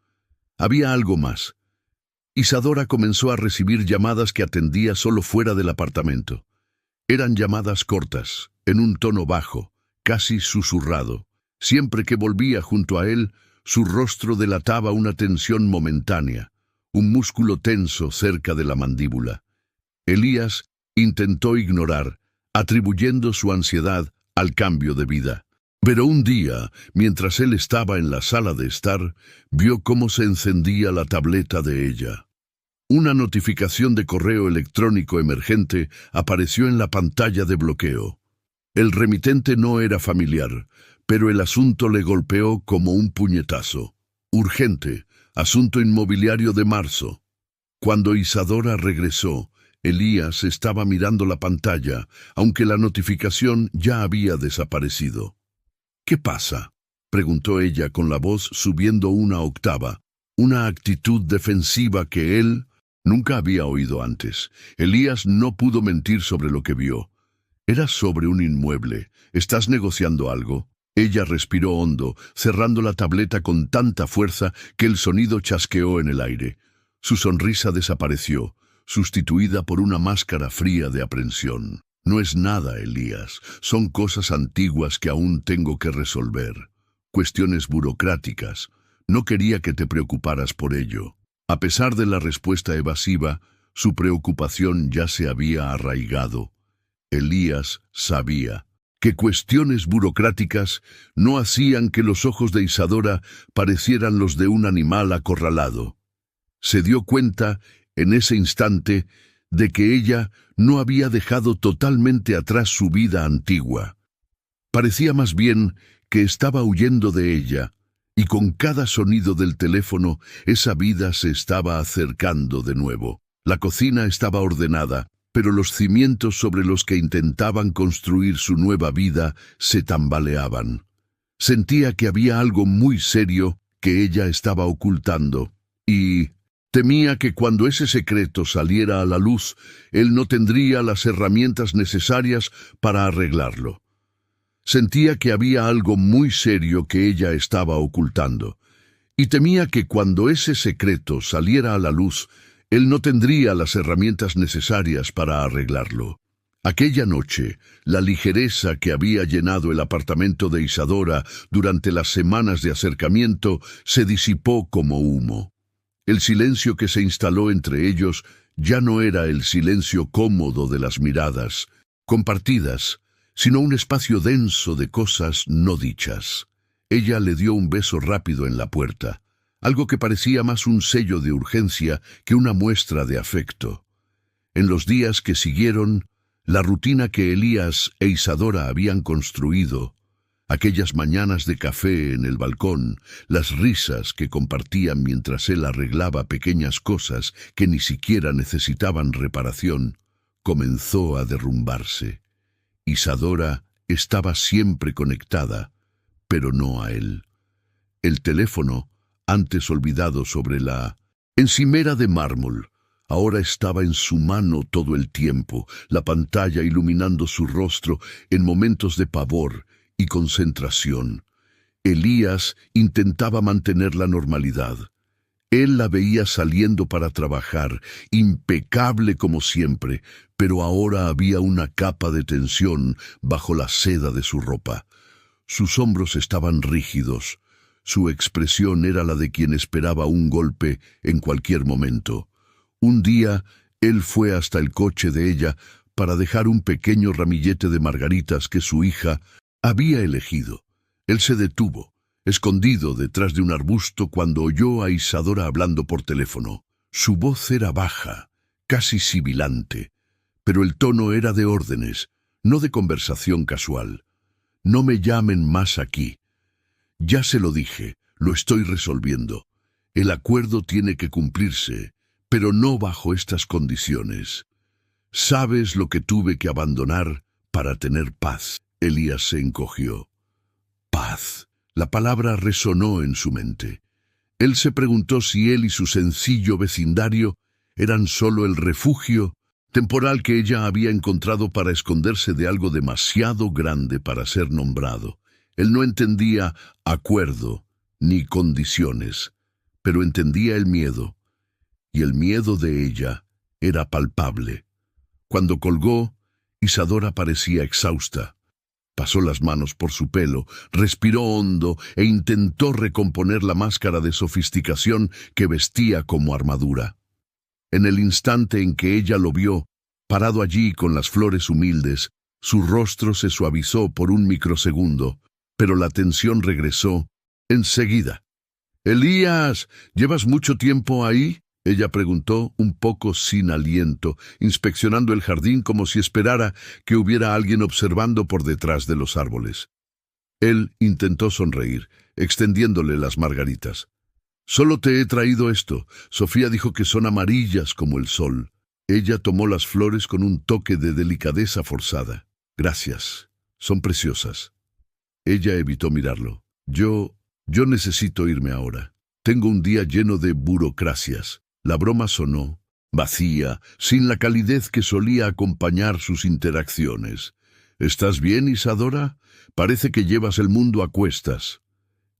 Había algo más. Isadora comenzó a recibir llamadas que atendía solo fuera del apartamento. Eran llamadas cortas, en un tono bajo, casi susurrado. Siempre que volvía junto a él, su rostro delataba una tensión momentánea, un músculo tenso cerca de la mandíbula. Elías intentó ignorar, atribuyendo su ansiedad al cambio de vida. Pero un día, mientras él estaba en la sala de estar, vio cómo se encendía la tableta de ella. Una notificación de correo electrónico emergente apareció en la pantalla de bloqueo. El remitente no era familiar, pero el asunto le golpeó como un puñetazo. Urgente, asunto inmobiliario de marzo. Cuando Isadora regresó, Elías estaba mirando la pantalla, aunque la notificación ya había desaparecido. «¿Qué pasa?», preguntó ella con la voz subiendo una octava, una actitud defensiva que él nunca había oído antes. Elías no pudo mentir sobre lo que vio. «Era sobre un inmueble. ¿Estás negociando algo?». Ella respiró hondo, cerrando la tableta con tanta fuerza que el sonido chasqueó en el aire. Su sonrisa desapareció, sustituida por una máscara fría de aprensión. «No es nada, Elías. Son cosas antiguas que aún tengo que resolver. Cuestiones burocráticas. No quería que te preocuparas por ello». A pesar de la respuesta evasiva, su preocupación ya se había arraigado. Elías sabía que cuestiones burocráticas no hacían que los ojos de Isadora parecieran los de un animal acorralado. Se dio cuenta, en ese instante, de que ella no había dejado totalmente atrás su vida antigua. Parecía más bien que estaba huyendo de ella, y con cada sonido del teléfono esa vida se estaba acercando de nuevo. La cocina estaba ordenada, pero los cimientos sobre los que intentaban construir su nueva vida se tambaleaban. Sentía que había algo muy serio que ella estaba ocultando, y temía que cuando ese secreto saliera a la luz, él no tendría las herramientas necesarias para arreglarlo. Sentía que había algo muy serio que ella estaba ocultando, y temía que cuando ese secreto saliera a la luz, él no tendría las herramientas necesarias para arreglarlo. Aquella noche, la ligereza que había llenado el apartamento de Isadora durante las semanas de acercamiento se disipó como humo. El silencio que se instaló entre ellos ya no era el silencio cómodo de las miradas compartidas, sino un espacio denso de cosas no dichas. Ella le dio un beso rápido en la puerta, algo que parecía más un sello de urgencia que una muestra de afecto. En los días que siguieron, la rutina que Elías e Isadora habían construido, aquellas mañanas de café en el balcón, las risas que compartían mientras él arreglaba pequeñas cosas que ni siquiera necesitaban reparación, comenzó a derrumbarse. Isadora estaba siempre conectada, pero no a él. El teléfono, antes olvidado sobre la encimera de mármol, ahora estaba en su mano todo el tiempo, la pantalla iluminando su rostro en momentos de pavor y concentración. Elías intentaba mantener la normalidad. Él la veía saliendo para trabajar, impecable como siempre, pero ahora había una capa de tensión bajo la seda de su ropa. Sus hombros estaban rígidos. Su expresión era la de quien esperaba un golpe en cualquier momento. Un día, él fue hasta el coche de ella para dejar un pequeño ramillete de margaritas que su hija había elegido. Él se detuvo, escondido detrás de un arbusto, cuando oyó a Isadora hablando por teléfono. Su voz era baja, casi sibilante, pero el tono era de órdenes, no de conversación casual. «No me llamen más aquí. Ya se lo dije, lo estoy resolviendo. El acuerdo tiene que cumplirse, pero no bajo estas condiciones. ¿Sabes lo que tuve que abandonar para tener paz?» Elías se encogió. Paz. La palabra resonó en su mente. Él se preguntó si él y su sencillo vecindario eran solo el refugio temporal que ella había encontrado para esconderse de algo demasiado grande para ser nombrado. Él no entendía acuerdo ni condiciones, pero entendía el miedo, y el miedo de ella era palpable. Cuando colgó, Isadora parecía exhausta. Pasó las manos por su pelo, respiró hondo e intentó recomponer la máscara de sofisticación que vestía como armadura. En el instante en que ella lo vio, parado allí con las flores humildes, su rostro se suavizó por un microsegundo, pero la tensión regresó enseguida. «Elías, ¿llevas mucho tiempo ahí?», ella preguntó, un poco sin aliento, inspeccionando el jardín como si esperara que hubiera alguien observando por detrás de los árboles. Él intentó sonreír, extendiéndole las margaritas. «Solo te he traído esto. Sofía dijo que son amarillas como el sol». Ella tomó las flores con un toque de delicadeza forzada. «Gracias. Son preciosas». Ella evitó mirarlo. Yo necesito irme ahora. Tengo un día lleno de burocracias». La broma sonó, vacía, sin la calidez que solía acompañar sus interacciones. «¿Estás bien, Isadora? Parece que llevas el mundo a cuestas».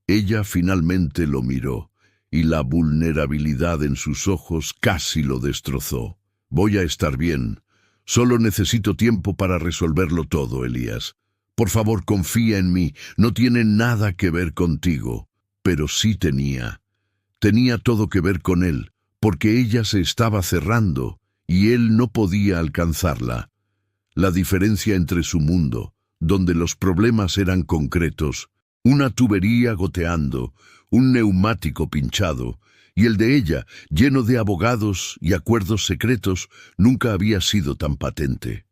Ella finalmente lo miró, y la vulnerabilidad en sus ojos casi lo destrozó. «Voy a estar bien. Solo necesito tiempo para resolverlo todo, Elías. Por favor, confía en mí. No tiene nada que ver contigo». Pero sí tenía. Tenía todo que ver con él, porque ella se estaba cerrando y él no podía alcanzarla. La diferencia entre su mundo, donde los problemas eran concretos, una tubería goteando, un neumático pinchado, y el de ella, lleno de abogados y acuerdos secretos, nunca había sido tan patente.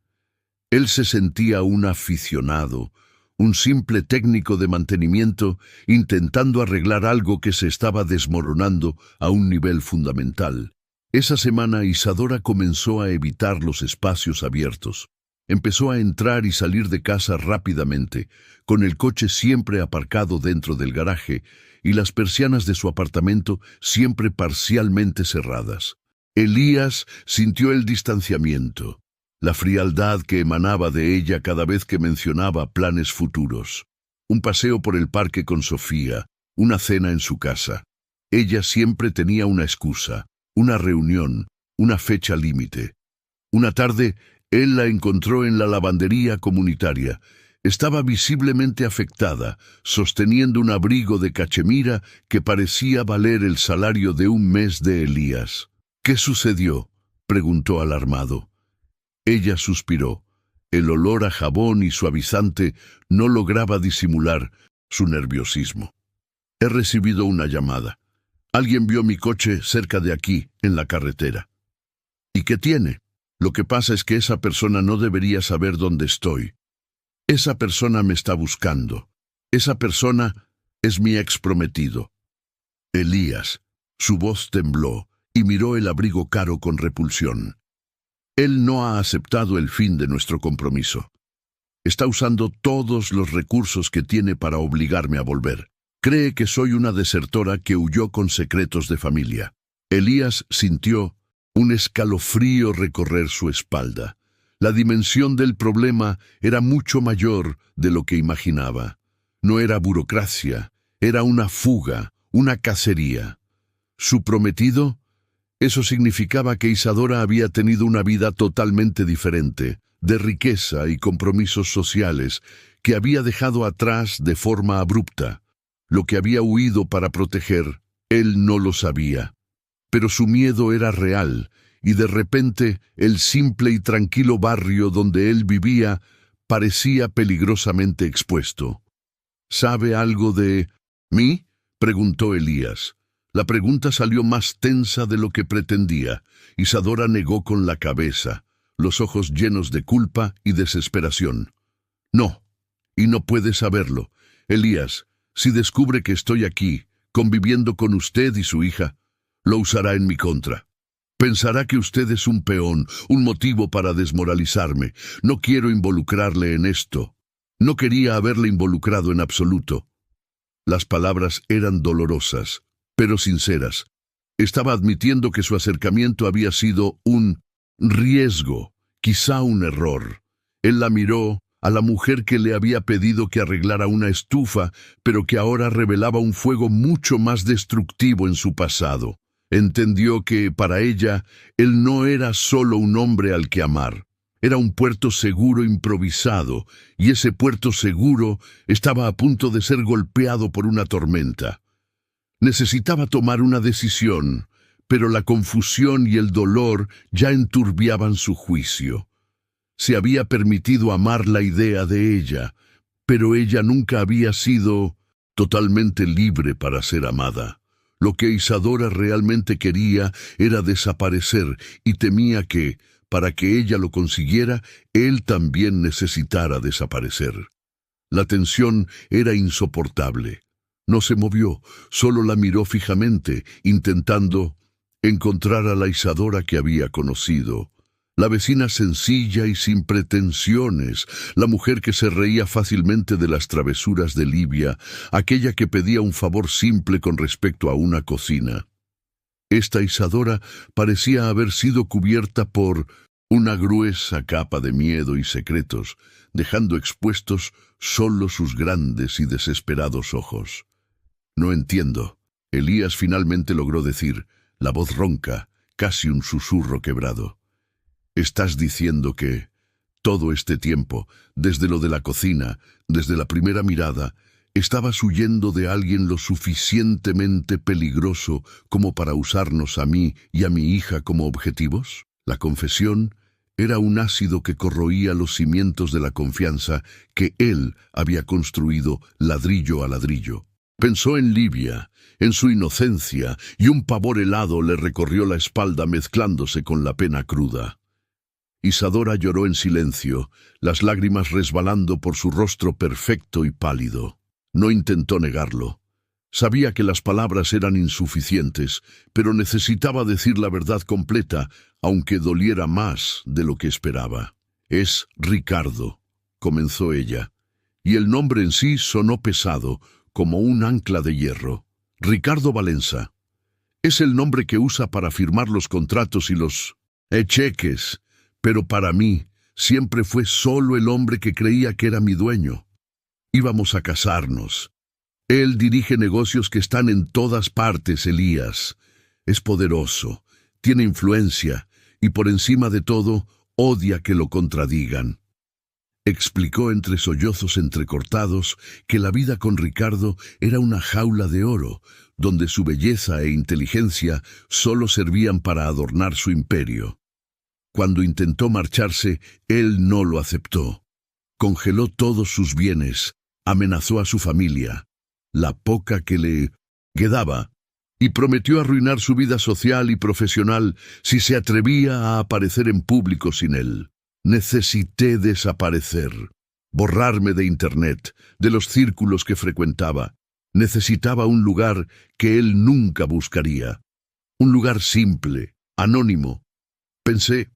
Él se sentía un aficionado, un simple técnico de mantenimiento intentando arreglar algo que se estaba desmoronando a un nivel fundamental. Esa semana Isadora comenzó a evitar los espacios abiertos. Empezó a entrar y salir de casa rápidamente, con el coche siempre aparcado dentro del garaje y las persianas de su apartamento siempre parcialmente cerradas. Elías sintió el distanciamiento, la frialdad que emanaba de ella cada vez que mencionaba planes futuros. Un paseo por el parque con Sofía, una cena en su casa. Ella siempre tenía una excusa, una reunión, una fecha límite. Una tarde, él la encontró en la lavandería comunitaria. Estaba visiblemente afectada, sosteniendo un abrigo de cachemira que parecía valer el salario de un mes de Elías. «¿Qué sucedió?», preguntó alarmado. Ella suspiró. El olor a jabón y suavizante no lograba disimular su nerviosismo. «He recibido una llamada. Alguien vio mi coche cerca de aquí, en la carretera». «¿Y qué tiene?». «Lo que pasa es que esa persona no debería saber dónde estoy. Esa persona me está buscando. Esa persona es mi exprometido». Elías, su voz tembló y miró el abrigo caro con repulsión. «Él no ha aceptado el fin de nuestro compromiso». Está usando todos los recursos que tiene para obligarme a volver. Cree que soy una desertora que huyó con secretos de familia. Elías sintió un escalofrío recorrer su espalda. La dimensión del problema era mucho mayor de lo que imaginaba. No era burocracia, era una fuga, una cacería. ¿Su prometido? Eso significaba que Isadora había tenido una vida totalmente diferente, de riqueza y compromisos sociales, que había dejado atrás de forma abrupta. Lo que había huido para proteger, él no lo sabía. Pero su miedo era real, y de repente el simple y tranquilo barrio donde él vivía parecía peligrosamente expuesto. ¿Sabe algo de mí?, preguntó Elías. La pregunta salió más tensa de lo que pretendía. Isadora negó con la cabeza, los ojos llenos de culpa y desesperación. No, y no puede saberlo. Elías, si descubre que estoy aquí, conviviendo con usted y su hija, lo usará en mi contra. Pensará que usted es un peón, un motivo para desmoralizarme. No quiero involucrarle en esto. No quería haberle involucrado en absoluto. Las palabras eran dolorosas, pero sinceras. Estaba admitiendo que su acercamiento había sido un riesgo, quizá un error. Él la miró, a la mujer que le había pedido que arreglara una estufa, pero que ahora revelaba un fuego mucho más destructivo en su pasado. Entendió que, para ella, él no era solo un hombre al que amar. Era un puerto seguro improvisado, y ese puerto seguro estaba a punto de ser golpeado por una tormenta. Necesitaba tomar una decisión, pero la confusión y el dolor ya enturbiaban su juicio. Se había permitido amar la idea de ella, pero ella nunca había sido totalmente libre para ser amada. Lo que Isadora realmente quería era desaparecer y temía que, para que ella lo consiguiera, él también necesitara desaparecer. La tensión era insoportable. No se movió, solo la miró fijamente, intentando encontrar a la Isadora que había conocido. La vecina sencilla y sin pretensiones, la mujer que se reía fácilmente de las travesuras de Livia, aquella que pedía un favor simple con respecto a una cocina. Esta Isadora parecía haber sido cubierta por una gruesa capa de miedo y secretos, dejando expuestos solo sus grandes y desesperados ojos. «No entiendo», Elías finalmente logró decir, la voz ronca, casi un susurro quebrado. «Estás diciendo que, todo este tiempo, desde lo de la cocina, desde la primera mirada, estabas huyendo de alguien lo suficientemente peligroso como para usarnos a mí y a mi hija como objetivos?» La confesión era un ácido que corroía los cimientos de la confianza que él había construido ladrillo a ladrillo. Pensó en Livia, en su inocencia, y un pavor helado le recorrió la espalda mezclándose con la pena cruda. Isadora lloró en silencio, las lágrimas resbalando por su rostro perfecto y pálido. No intentó negarlo. Sabía que las palabras eran insuficientes, pero necesitaba decir la verdad completa, aunque doliera más de lo que esperaba. «Es Ricardo», comenzó ella, y el nombre en sí sonó pesado, como un ancla de hierro. «Ricardo Valenza. Es el nombre que usa para firmar los contratos y los cheques, pero para mí siempre fue solo el hombre que creía que era mi dueño. Íbamos a casarnos. Él dirige negocios que están en todas partes, Elías. Es poderoso, tiene influencia, y por encima de todo, odia que lo contradigan». Explicó entre sollozos entrecortados que la vida con Ricardo era una jaula de oro, donde su belleza e inteligencia solo servían para adornar su imperio. Cuando intentó marcharse, él no lo aceptó. Congeló todos sus bienes, amenazó a su familia, la poca que le quedaba, y prometió arruinar su vida social y profesional si se atrevía a aparecer en público sin él. Necesité desaparecer, borrarme de Internet, de los círculos que frecuentaba. Necesitaba un lugar que él nunca buscaría. Un lugar simple, anónimo. Pensé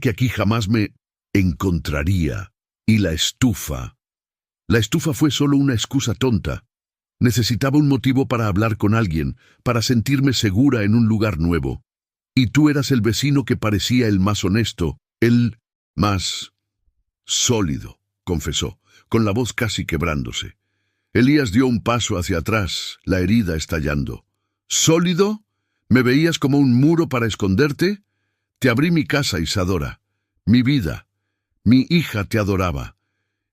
que aquí jamás me encontraría. Y la estufa. La estufa fue solo una excusa tonta. Necesitaba un motivo para hablar con alguien, para sentirme segura en un lugar nuevo. Y tú eras el vecino que parecía el más honesto, el más sólido, confesó, con la voz casi quebrándose. Elías dio un paso hacia atrás, la herida estallando. ¿Sólido? ¿Me veías como un muro para esconderte? Te abrí mi casa, Isadora, mi vida. Mi hija te adoraba.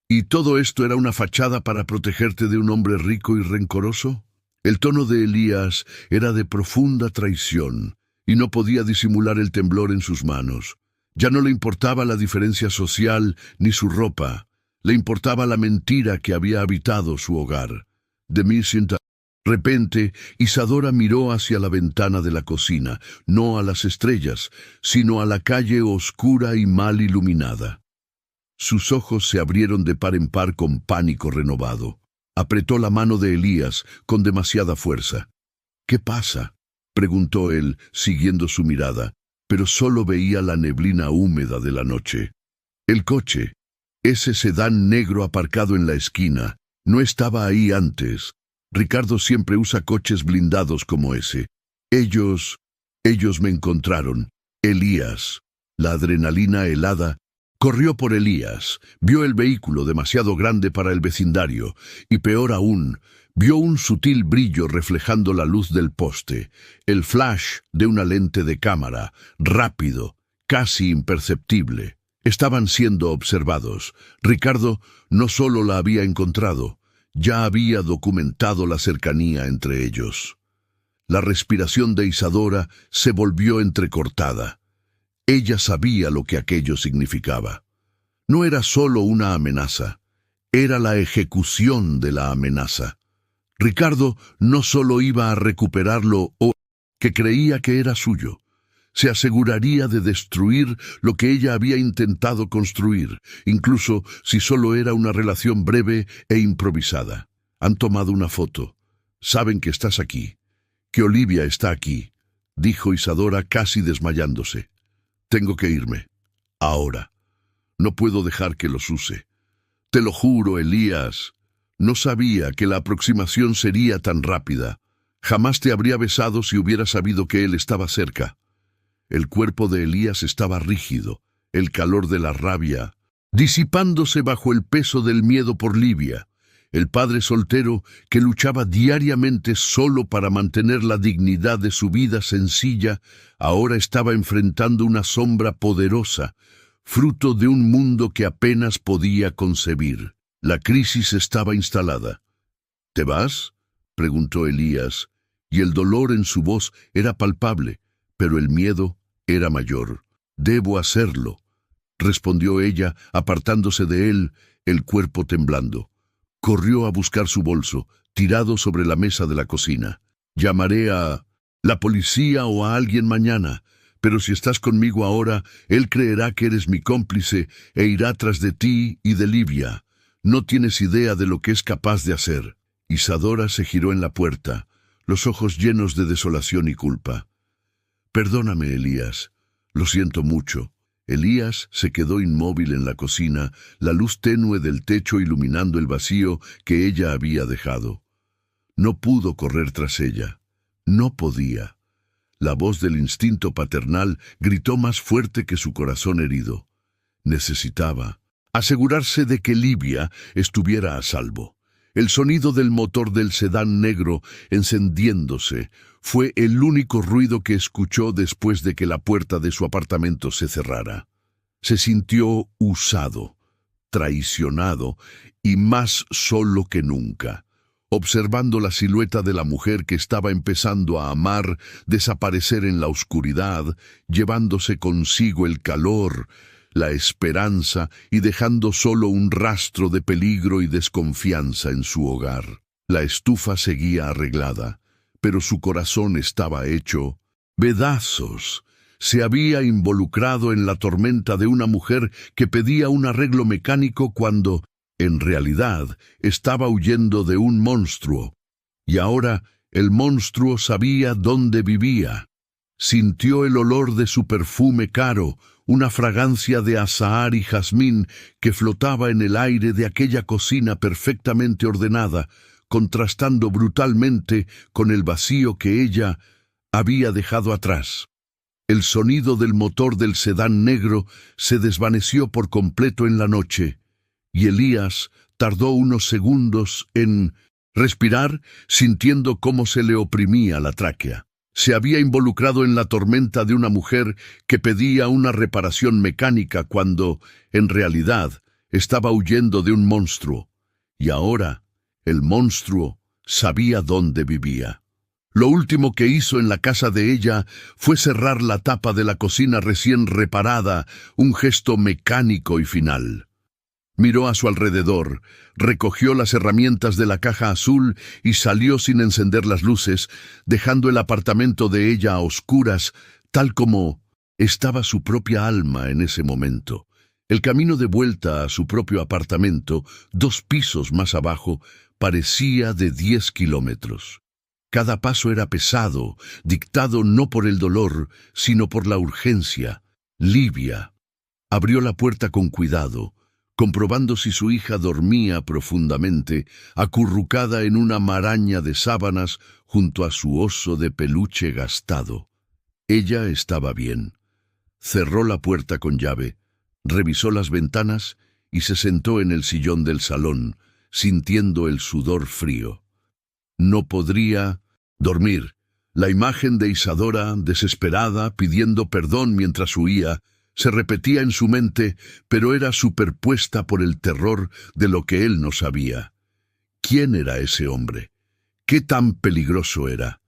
¿Y todo esto era una fachada para protegerte de un hombre rico y rencoroso? El tono de Elías era de profunda traición, y no podía disimular el temblor en sus manos. Ya no le importaba la diferencia social ni su ropa. Le importaba la mentira que había habitado su hogar. De repente, Isadora miró hacia la ventana de la cocina, no a las estrellas, sino a la calle oscura y mal iluminada. Sus ojos se abrieron de par en par con pánico renovado. Apretó la mano de Elías con demasiada fuerza. ¿Qué pasa?, preguntó él, siguiendo su mirada, pero solo veía la neblina húmeda de la noche. El coche, ese sedán negro aparcado en la esquina, no estaba ahí antes. Ricardo siempre usa coches blindados como ese. Ellos me encontraron. Elías. La adrenalina helada corrió por Elías, vio el vehículo demasiado grande para el vecindario, y peor aún, vio un sutil brillo reflejando la luz del poste, el flash de una lente de cámara, rápido, casi imperceptible. Estaban siendo observados. Ricardo no solo la había encontrado, ya había documentado la cercanía entre ellos. La respiración de Isadora se volvió entrecortada. Ella sabía lo que aquello significaba. No era solo una amenaza, era la ejecución de la amenaza. Ricardo no solo iba a recuperarlo que creía que era suyo, se aseguraría de destruir lo que ella había intentado construir, incluso si solo era una relación breve e improvisada. Han tomado una foto. Saben que estás aquí, que Olivia está aquí, dijo Isadora casi desmayándose. Tengo que irme. Ahora. No puedo dejar que los use. Te lo juro, Elías. No sabía que la aproximación sería tan rápida. Jamás te habría besado si hubiera sabido que él estaba cerca. El cuerpo de Elías estaba rígido, el calor de la rabia, disipándose bajo el peso del miedo por Livia. El padre soltero que luchaba diariamente solo para mantener la dignidad de su vida sencilla, ahora estaba enfrentando una sombra poderosa, fruto de un mundo que apenas podía concebir. La crisis estaba instalada. ¿Te vas?, preguntó Elías, y el dolor en su voz era palpable, pero el miedo era mayor. «Debo hacerlo», respondió ella, apartándose de él, el cuerpo temblando. Corrió a buscar su bolso, tirado sobre la mesa de la cocina. «Llamaré a la policía o a alguien mañana, pero si estás conmigo ahora, él creerá que eres mi cómplice e irá tras de ti y de Livia. No tienes idea de lo que es capaz de hacer». Isadora se giró en la puerta, los ojos llenos de desolación y culpa. «Perdóname, Elías. Lo siento mucho». Elías se quedó inmóvil en la cocina, la luz tenue del techo iluminando el vacío que ella había dejado. No pudo correr tras ella. No podía. La voz del instinto paternal gritó más fuerte que su corazón herido. Necesitaba asegurarse de que Livia estuviera a salvo. El sonido del motor del sedán negro encendiéndose fue el único ruido que escuchó después de que la puerta de su apartamento se cerrara. Se sintió usado, traicionado y más solo que nunca, observando la silueta de la mujer que estaba empezando a amar desaparecer en la oscuridad, llevándose consigo el calor, la esperanza y dejando solo un rastro de peligro y desconfianza en su hogar. La estufa seguía arreglada, pero su corazón estaba hecho pedazos. Se había involucrado en la tormenta de una mujer que pedía un arreglo mecánico cuando, en realidad, estaba huyendo de un monstruo. Y ahora el monstruo sabía dónde vivía. Sintió el olor de su perfume caro, una fragancia de azahar y jazmín que flotaba en el aire de aquella cocina perfectamente ordenada, contrastando brutalmente con el vacío que ella había dejado atrás. El sonido del motor del sedán negro se desvaneció por completo en la noche, y Elías tardó unos segundos en respirar, sintiendo cómo se le oprimía la tráquea. Se había involucrado en la tormenta de una mujer que pedía una reparación mecánica cuando, en realidad, estaba huyendo de un monstruo. Y ahora, el monstruo sabía dónde vivía. Lo último que hizo en la casa de ella fue cerrar la tapa de la cocina recién reparada, un gesto mecánico y final. Miró a su alrededor, recogió las herramientas de la caja azul y salió sin encender las luces, dejando el apartamento de ella a oscuras, tal como estaba su propia alma en ese momento. El camino de vuelta a su propio apartamento, 2 pisos más abajo, parecía de 10 kilómetros. Cada paso era pesado, dictado no por el dolor, sino por la urgencia. Livia abrió la puerta con cuidado, comprobando si su hija dormía profundamente, acurrucada en una maraña de sábanas junto a su oso de peluche gastado. Ella estaba bien. Cerró la puerta con llave, revisó las ventanas y se sentó en el sillón del salón, sintiendo el sudor frío. No podría dormir. La imagen de Isadora, desesperada, pidiendo perdón mientras huía, se repetía en su mente, pero era superpuesta por el terror de lo que él no sabía. ¿Quién era ese hombre? ¿Qué tan peligroso era?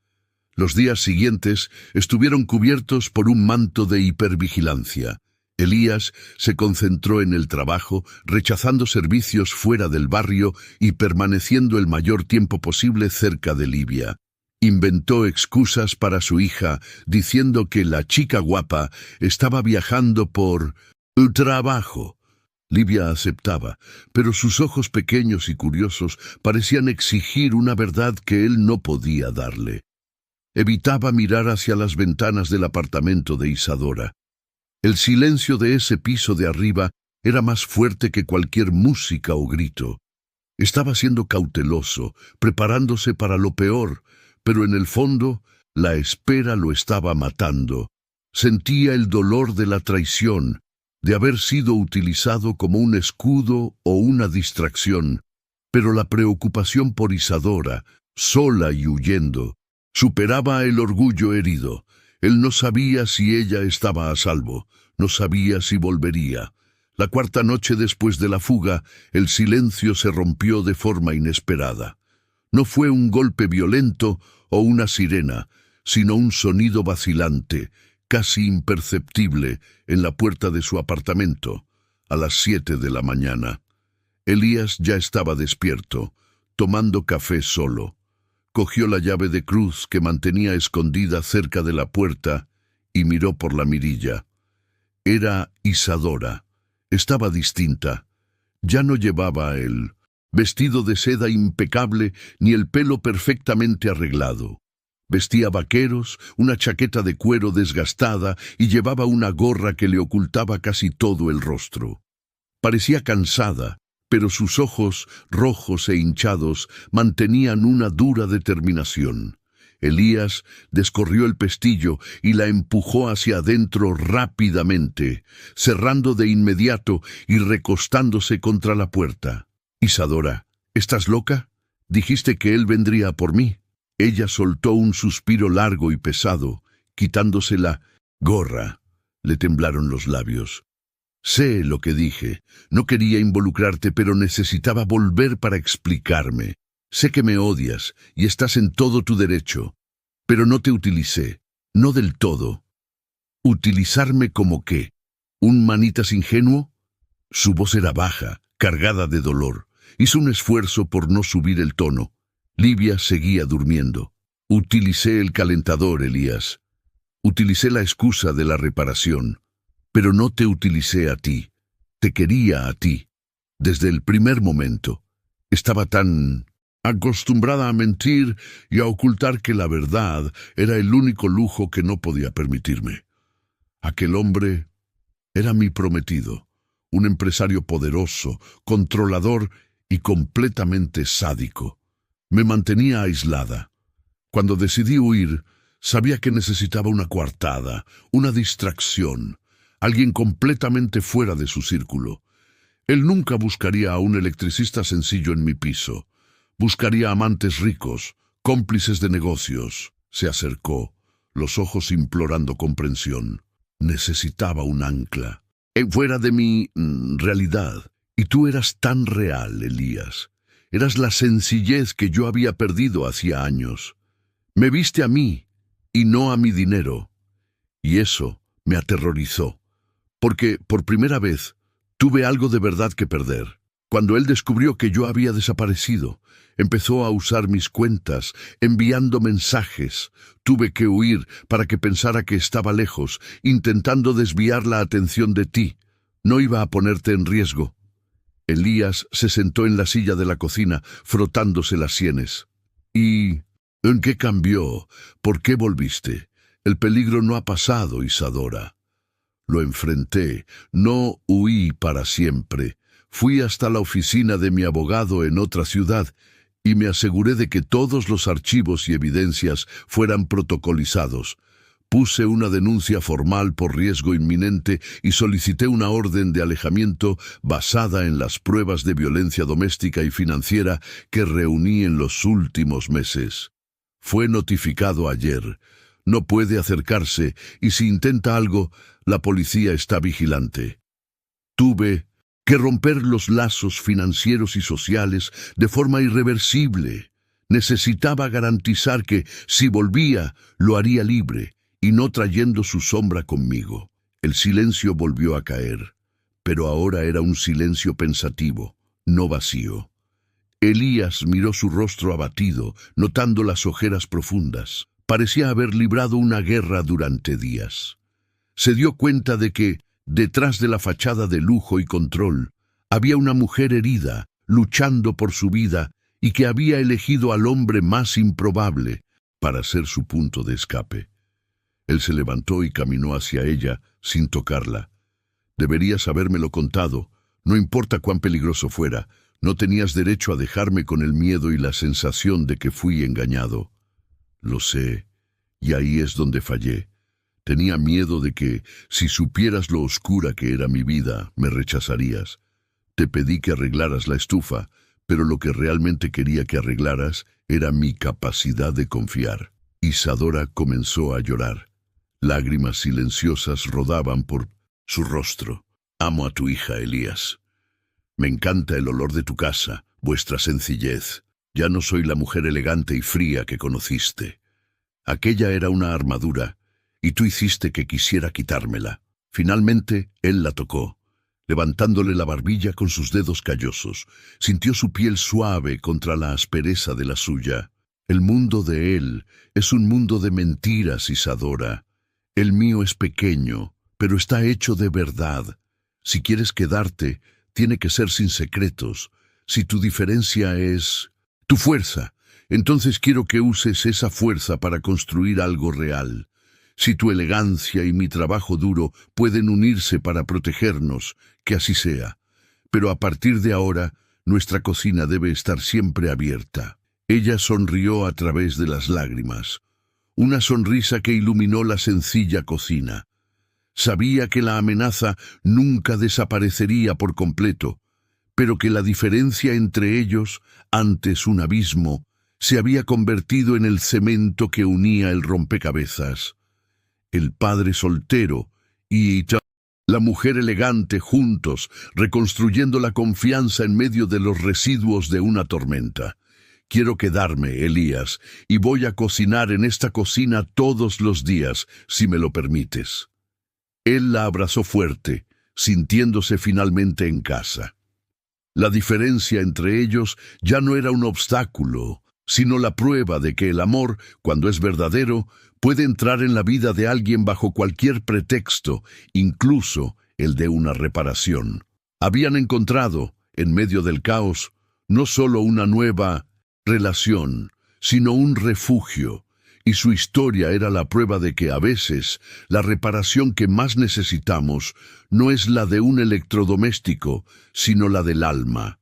Los días siguientes estuvieron cubiertos por un manto de hipervigilancia. Elías se concentró en el trabajo, rechazando servicios fuera del barrio y permaneciendo el mayor tiempo posible cerca de Livia. Inventó excusas para su hija, diciendo que la chica guapa estaba viajando por el trabajo. Livia aceptaba, pero sus ojos pequeños y curiosos parecían exigir una verdad que él no podía darle. Evitaba mirar hacia las ventanas del apartamento de Isadora. El silencio de ese piso de arriba era más fuerte que cualquier música o grito. Estaba siendo cauteloso, preparándose para lo peor, pero en el fondo la espera lo estaba matando. Sentía el dolor de la traición, de haber sido utilizado como un escudo o una distracción, pero la preocupación por Isadora, sola y huyendo, superaba el orgullo herido. Él no sabía si ella estaba a salvo, no sabía si volvería. La 4ª noche después de la fuga, el silencio se rompió de forma inesperada. No fue un golpe violento o una sirena, sino un sonido vacilante, casi imperceptible, en la puerta de su apartamento, a las 7 de la mañana. Elías ya estaba despierto, tomando café solo. Cogió la llave de cruz que mantenía escondida cerca de la puerta y miró por la mirilla. Era Isadora. Estaba distinta. Ya no llevaba el vestido de seda impecable ni el pelo perfectamente arreglado. Vestía vaqueros, una chaqueta de cuero desgastada y llevaba una gorra que le ocultaba casi todo el rostro. Parecía cansada, pero sus ojos, rojos e hinchados, mantenían una dura determinación. Elías descorrió el pestillo y la empujó hacia adentro rápidamente, cerrando de inmediato y recostándose contra la puerta. «Isadora, ¿estás loca? Dijiste que él vendría por mí». Ella soltó un suspiro largo y pesado, quitándose la gorra. Le temblaron los labios. «Sé lo que dije. No quería involucrarte, pero necesitaba volver para explicarme. Sé que me odias y estás en todo tu derecho, pero no te utilicé, no del todo». «¿Utilizarme como qué? ¿Un manitas ingenuo?» Su voz era baja, cargada de dolor. Hizo un esfuerzo por no subir el tono. Livia seguía durmiendo. «Utilicé el calentador, Elías. Utilicé la excusa de la reparación, pero no te utilicé a ti. Te quería a ti. Desde el primer momento. Estaba tan acostumbrada a mentir y a ocultar que la verdad era el único lujo que no podía permitirme. Aquel hombre Era mi prometido, un empresario poderoso, controlador y completamente sádico. Me mantenía aislada. Cuando decidí huir, sabía que necesitaba una coartada, una distracción, alguien completamente fuera de su círculo. Él nunca buscaría a un electricista sencillo en mi piso. Buscaría amantes ricos, cómplices de negocios. Se acercó, los ojos implorando comprensión. Necesitaba un ancla. Fuera de mi realidad. Y tú eras tan real, Elías. Eras la sencillez que yo había perdido hacía años. Me viste a mí, y no a mi dinero. Y eso me aterrorizó, porque por primera vez tuve algo de verdad que perder. Cuando él descubrió que yo había desaparecido, empezó a usar mis cuentas, enviando mensajes. Tuve que huir para que pensara que estaba lejos, intentando desviar la atención de ti. No iba a ponerte en riesgo. Elías se sentó en la silla de la cocina, frotándose las sienes. ¿Y en qué cambió? ¿Por qué volviste? El peligro no ha pasado, Isadora. Lo enfrenté, no huí para siempre. Fui hasta la oficina de mi abogado en otra ciudad y me aseguré de que todos los archivos y evidencias fueran protocolizados. Puse una denuncia formal por riesgo inminente y solicité una orden de alejamiento basada en las pruebas de violencia doméstica y financiera que reuní en los últimos meses. Fue notificado ayer. No puede acercarse y si intenta algo, la policía está vigilante. Tuve que romper los lazos financieros y sociales de forma irreversible. Necesitaba garantizar que, si volvía, lo haría libre y no trayendo su sombra conmigo. El silencio volvió a caer, pero ahora era un silencio pensativo, no vacío. Elías miró su rostro abatido, notando las ojeras profundas. Parecía haber librado una guerra durante días. Se dio cuenta de que, detrás de la fachada de lujo y control, había una mujer herida, luchando por su vida, y que había elegido al hombre más improbable para ser su punto de escape. Él se levantó y caminó hacia ella, sin tocarla. Deberías habérmelo contado, no importa cuán peligroso fuera, no tenías derecho a dejarme con el miedo y la sensación de que fui engañado. Lo sé, y ahí es donde fallé. Tenía miedo de que, si supieras lo oscura que era mi vida, me rechazarías. Te pedí que arreglaras la estufa, pero lo que realmente quería que arreglaras era mi capacidad de confiar. Isadora comenzó a llorar. Lágrimas silenciosas rodaban por su rostro. Amo a tu hija, Elías. Me encanta el olor de tu casa, vuestra sencillez. Ya no soy la mujer elegante y fría que conociste. Aquella era una armadura, y tú hiciste que quisiera quitármela. Finalmente, él la tocó, levantándole la barbilla con sus dedos callosos. Sintió su piel suave contra la aspereza de la suya. El mundo de él es un mundo de mentiras, Isadora. El mío es pequeño, pero está hecho de verdad. Si quieres quedarte, tiene que ser sin secretos. Si tu diferencia es tu fuerza, entonces quiero que uses esa fuerza para construir algo real. Si tu elegancia y mi trabajo duro pueden unirse para protegernos, que así sea. Pero a partir de ahora, nuestra cocina debe estar siempre abierta. Ella sonrió a través de las lágrimas. Una sonrisa que iluminó la sencilla cocina. Sabía que la amenaza nunca desaparecería por completo, pero que la diferencia entre ellos, antes un abismo, se había convertido en el cemento que unía el rompecabezas. El padre soltero y la mujer elegante juntos, reconstruyendo la confianza en medio de los residuos de una tormenta. Quiero quedarme, Elías, y voy a cocinar en esta cocina todos los días, si me lo permites. Él la abrazó fuerte, sintiéndose finalmente en casa. La diferencia entre ellos ya no era un obstáculo, sino la prueba de que el amor, cuando es verdadero, puede entrar en la vida de alguien bajo cualquier pretexto, incluso el de una reparación. Habían encontrado, en medio del caos, no solo una nueva relación, sino un refugio, Y su historia era la prueba de que a veces la reparación que más necesitamos no es la de un electrodoméstico, sino la del alma.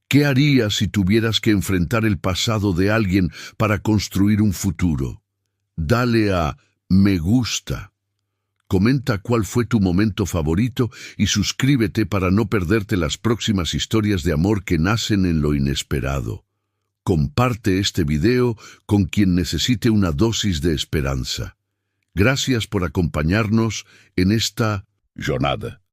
¿Qué harías si tuvieras que enfrentar el pasado de alguien para construir un futuro? Dale a me gusta. Comenta cuál fue tu momento favorito y suscríbete para no perderte las próximas historias de amor que nacen en lo inesperado. Comparte este video con quien necesite una dosis de esperanza. Gracias por acompañarnos en esta jornada.